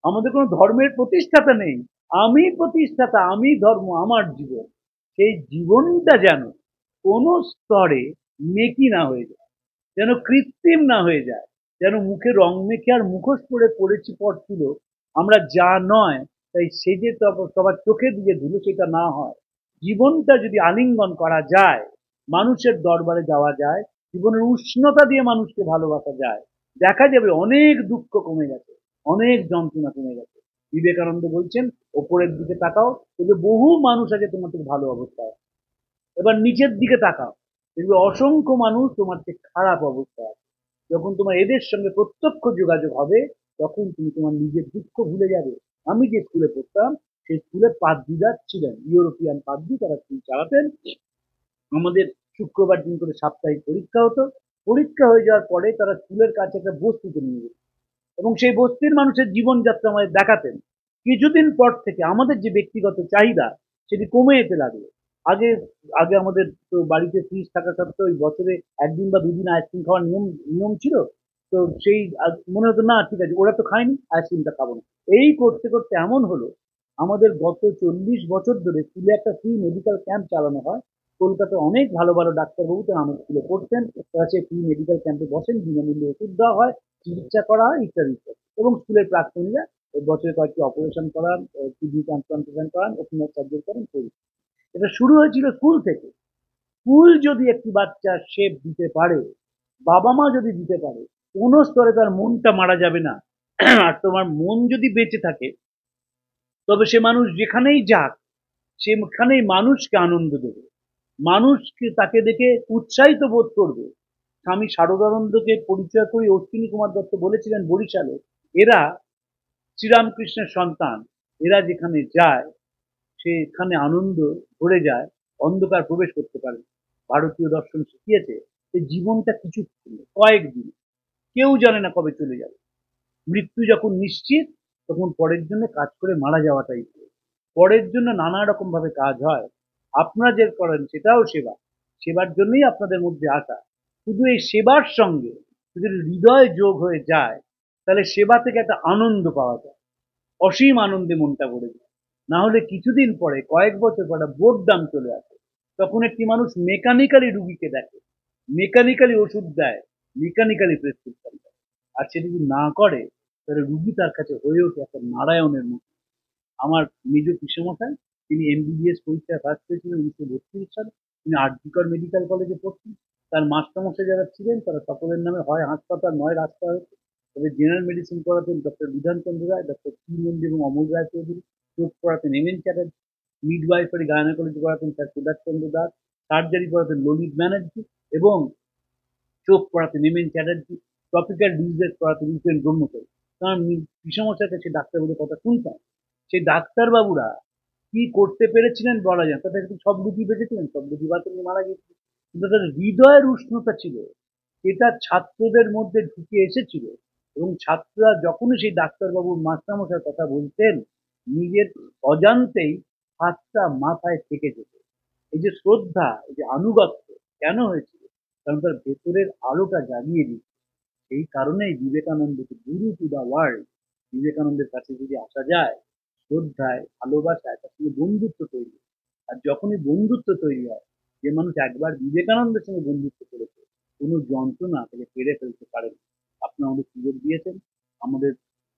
আমাদের কোনো ধর্মের প্রতিষ্ঠাতা নেই। আমি প্রতিষ্ঠাতা, আমি ধর্ম, আমার জীবন। সেই জীবনটা যেন কোনো স্তরে মেকি না হয়ে যায়, যেন কৃত্রিম না হয়ে যায়, যেন মুখে রং মেখে আর মুখোশ পরে পড়েছি পর তুলো, আমরা যা নয় তাই সেজে সবার চোখে দিয়ে ধুলো, সেটা না হয়। জীবনটা যদি আলিঙ্গন করা যায়, মানুষের দরবারে যাওয়া যায়, জীবনের উষ্ণতা দিয়ে মানুষকে ভালোবাসা যায়, দেখা যাবে অনেক দুঃখ কমে গেছে, অনেক যন্ত্রণা কমে গেছে। বিবেকানন্দ বলছেন, ওপরের দিকে তাকাও, তবে বহু মানুষ আছে তোমার থেকে ভালো অবস্থায়। এবার নিচের দিকে তাকাও, দেখবে অসংখ্য মানুষ তোমার থেকে খারাপ অবস্থায় আছে। যখন তোমার এদের সঙ্গে প্রত্যক্ষ যোগাযোগ হবে, তখন তুমি তোমার নিজের দুঃখ ভুলে যাবে। আমি যে স্কুলে পড়তাম, সেই স্কুলে পাদ্রীরা ছিলেন, ইউরোপিয়ান পাদ্রী, তারা স্কুল চালাতেন। আমাদের শুক্রবার দিন করে সাপ্তাহিক পরীক্ষা হতো। পরীক্ষা হয়ে যাওয়ার পরে তারা স্কুলের কাছে একটা বস্তিতে নিয়ে যেত এবং সেই বস্তির মানুষের জীবনযাত্রা আমাদের দেখাতেন। কিছুদিন পর থেকে আমাদের যে ব্যক্তিগত চাহিদা, সেটি কমে যেতে লাগলো। আগে আগে আমাদের তো বাড়িতে ফ্রিজ থাকা সত্ত্বেও ওই বছরে একদিন বা দুদিন আইসক্রিম খাওয়ার নিয়ম নিয়ম ছিল। তো সেই মনে হতো না, ঠিক আছে, ওরা তো খায়নি, আইসক্রিমটা খাবো না। এই করতে করতে এমন হলো, আমাদের গত 40 বছর ধরে স্কুলে একটা ফ্রি মেডিকেল ক্যাম্প চালানো হয়। কলকাতায় অনেক ভালো ভালো ডাক্তারবাবু তারা আমার স্কুলে পড়তেন, তারা সেই ফ্রি মেডিকেল ক্যাম্পে বসেন, বিনামূল্যে ওষুধ দেওয়া হয়, চিকিৎসা করা হয়, ইত্যাদি ইত্যাদি। এবং স্কুলের প্রাক্তনীরা বছরে কয়েকটি অপারেশন করান, কিডনি ট্রান্সপ্লান্টেশন করান, ওপেনার সার্জারি করেন, করি। এটা শুরু হয়েছিল স্কুল থেকে। স্কুল যদি একটি বাচ্চা শেপ দিতে পারে, বাবা মা যদি দিতে পারে, কোনো স্তরে তার মনটা মারা যাবে না। আর তোমার মন যদি বেঁচে থাকে, তবে সে মানুষ যেখানেই যাক, সেখানেই মানুষকে আনন্দ দেবে, মানুষকে তাকে দেখে উৎসাহিত বোধ করবে। স্বামী শারদানন্দকে পরিচয় করে অশ্বিনী কুমার দত্ত বলেছিলেন বরিশালে, এরা শ্রীরামকৃষ্ণের সন্তান, এরা যেখানে যায় সেখানে আনন্দ ভরে যায়, অন্ধকার প্রবেশ করতে পারে। ভারতীয় দর্শন শিখিয়েছে এই জীবনটা কিছু কয়েকদিন, কেউ জানে না কবে চলে যাবে। মৃত্যু যখন নিশ্চিত তখন পরের জন্য কাজ করে মারা যাওয়াটাই ভালো। পরের জন্য নানা রকম ভাবে কাজ হয়, আপনারা যে করেন সেটাও সেবা, সেবার জন্যই আপনাদের মধ্যে আসা। শুধু এই সেবার সঙ্গে যদি হৃদয় যোগ হয়ে যায় তাহলে সেবা থেকে একটা আনন্দ পাওয়া যায়, অসীম আনন্দে মনটা ভরে যায়। না হলে কিছুদিন পরে, কয়েক বছর পরে বোরডাম চলে আসে। তখন একটি মানুষ মেকানিক্যালি রুগীকে দেখে, মেকানিক্যালি ওষুধ দেয়, মেকানিক্যালি প্রেসক্রিপশন দেয়। আর সে যদি না করে তাহলে রুগী তার কাছে হয়ে ওঠে একটা নারায়ণের মতো। আমার নিজ পিসেমশাই, তিনি এমবিবিএস পরীক্ষায় পাস করেছিলেন 1932 সালে। তিনি আরজিকর মেডিকেল কলেজে পড়তেন। তার মাস্টারমশাই যারা ছিলেন তারা সকলের নামে হয় হাসপাতাল নয় রাস্তা হয়েছে। তবে জেনারেল মেডিসিন পড়াতেন ডক্টর বিধানচন্দ্র রায়, ডক্টর পি নন্দী এবং অমল রায় চৌধুরী। চোখ পড়াতেন এম.এন. চ্যাটার্জি। মিডওয়াইফারি গায়নোকোলজি পড়াতেন স্যার সুভাষ চন্দ্র দাস। সার্জারি পড়াতেন ললিত ব্যানার্জি এবং চোখ পড়াতেন এম.এন. চ্যাটার্জি। টপিক্যাল ডিজিজেস পড়াতেন উপেন ব্রহ্মচারী। কারণ পিসেমশাইয়ের কাছে ডাক্তারবাবুদের কথা শুনতাম। সেই ডাক্তারবাবুরা কি করতে পেরেছিলেন বলা যায়, তাদের কি সব রুগী বেঁচেছিলেন? সব রুগী বাঁচেননি, মারা গিয়েছিলেন। কিন্তু তাদের হৃদয়ের উষ্ণতা ছিল, এটা ছাত্রদের মধ্যে ঢুকে এসেছিল। এবং ছাত্ররা যখনই সেই ডাক্তারবাবুর মাস্টারমশাইয়ের কথা বলতেন, নিজের অজান্তেই হাতটা মাথায় থেকে যেত। এই যে শ্রদ্ধা, এই যে আনুগত্য কেন হয়েছিল? কারণ তার ভেতরের আলোটা জাগিয়ে দিত। এই কারণেই বিবেকানন্দকে গুরু টু দা ওয়ার্ল্ড। বিবেকানন্দের কাছে যদি আসা যায় শ্রদ্ধায়, ভালোবাসায়, তার সঙ্গে বন্ধুত্ব তৈরি হয়। আর যখনই বন্ধুত্ব তৈরি হয়, যে মানুষ একবার বিবেকানন্দের সঙ্গে বন্ধুত্ব করেছে কোনো যন্ত্রণা তাকে কেড়ে ফেলতে পারে না। আপনারা আমাদের সুযোগ দিয়েছেন, আমাদের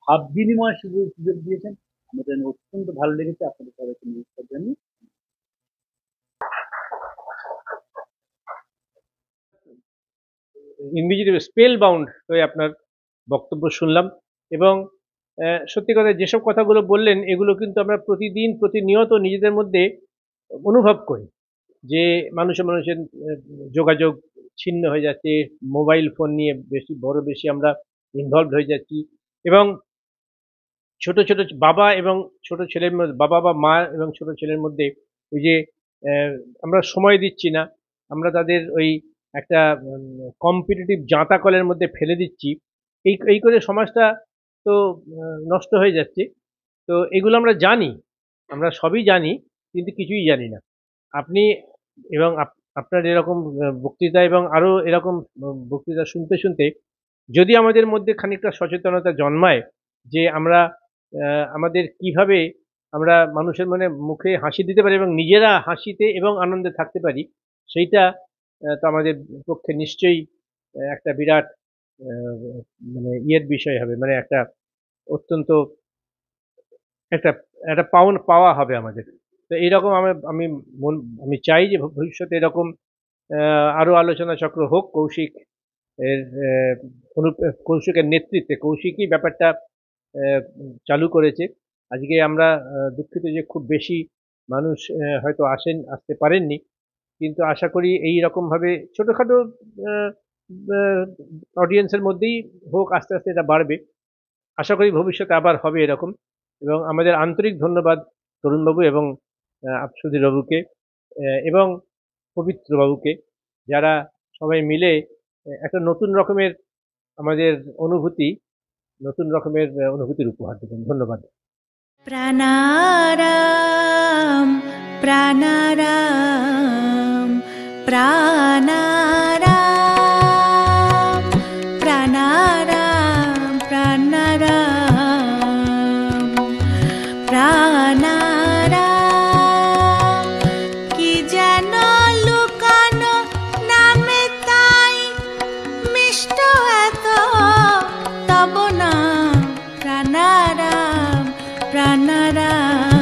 ভাব বিনিময়ের সুযোগ দিয়েছেন, আমাদের অত্যন্ত ভালো লেগেছে। আপনাদের সবাইকে নমস্কার জানিয়ে ইনভিজিবল স্পেল বাউন্ড হয়ে আপনার বক্তব্য শুনলাম। এবং সত্যি কথা যেসব কথাগুলো বললেন এগুলো কিন্তু আমরা প্রতিদিন প্রতিনিয়ত নিজেদের মধ্যে অনুভব করি যে মানুষের যোগাযোগ ছিন্ন হয়ে যাচ্ছে, মোবাইল ফোন নিয়ে বেশি আমরা ইনভলভ হয়ে যাচ্ছি। এবং ছোট ছোট বাবা এবং ছোট ছেলের মধ্যে, বাবা বা মা এবং ছোট ছেলের মধ্যে ওই যে আমরা সময় দিচ্ছি না, আমরা তাদের ওই একটা কম্পিটিটিভ জাঁতাকলের মধ্যে ফেলে দিচ্ছি। এই করে সমাজটা তো নষ্ট হয়ে যাচ্ছে। তো এগুলো আমরা জানি, আমরা সবই জানি, কিন্তু কিছুই জানি না। আপনি এবং আপনার এরকম বক্তৃতা এবং আরো এরকম বক্তৃতা শুনতে শুনতে যদি আমাদের মধ্যে খানিকটা সচেতনতা জন্মায় যে আমরা আমাদের কিভাবে আমরা মানুষের মনে মুখে হাসি দিতে পারি এবং নিজেরা হাসিতে এবং আনন্দে থাকতে পারি, সেইটা তো আমাদের পক্ষে নিশ্চয়ই একটা বিরাট মানে ইয়ের বিষয় হবে, মানে একটা অত্যন্ত একটা একটা পাওয়া হবে আমাদের। তো এইরকম আমি চাই যে ভবিষ্যতে এরকম আরো আলোচনা চক্র হোক। কৌশিকের নেতৃত্বে, কৌশিকই ব্যাপারটা চালু করেছে। আজকে আমরা দুঃখিত যে খুব বেশি মানুষ হয়তো আসতে পারেননি, কিন্তু আশা করি এই রকম ভাবে ছোটখাটো অডিয়েন্সের মধ্যেই হোক, আস্তে আস্তে এটা বাড়বে। আশা করি ভবিষ্যতে আবার হবে এরকম। এবং আমাদের আন্তরিক ধন্যবাদ তরুণবাবু এবং সুধীরবাবুকে এবং পবিত্রবাবুকে, যারা সবাই মিলে একটা নতুন রকমের অনুভূতির উপহার দেবেন। ধন্যবাদ। প্রাণারাম প্রাণারাম প্রাণারাম প্রাণারাম প্রাণারাম প্রাণারাম। কি যেন লুকানো নামে তাই মিষ্ট এত তব নাম প্রাণারাম প্রাণারাম।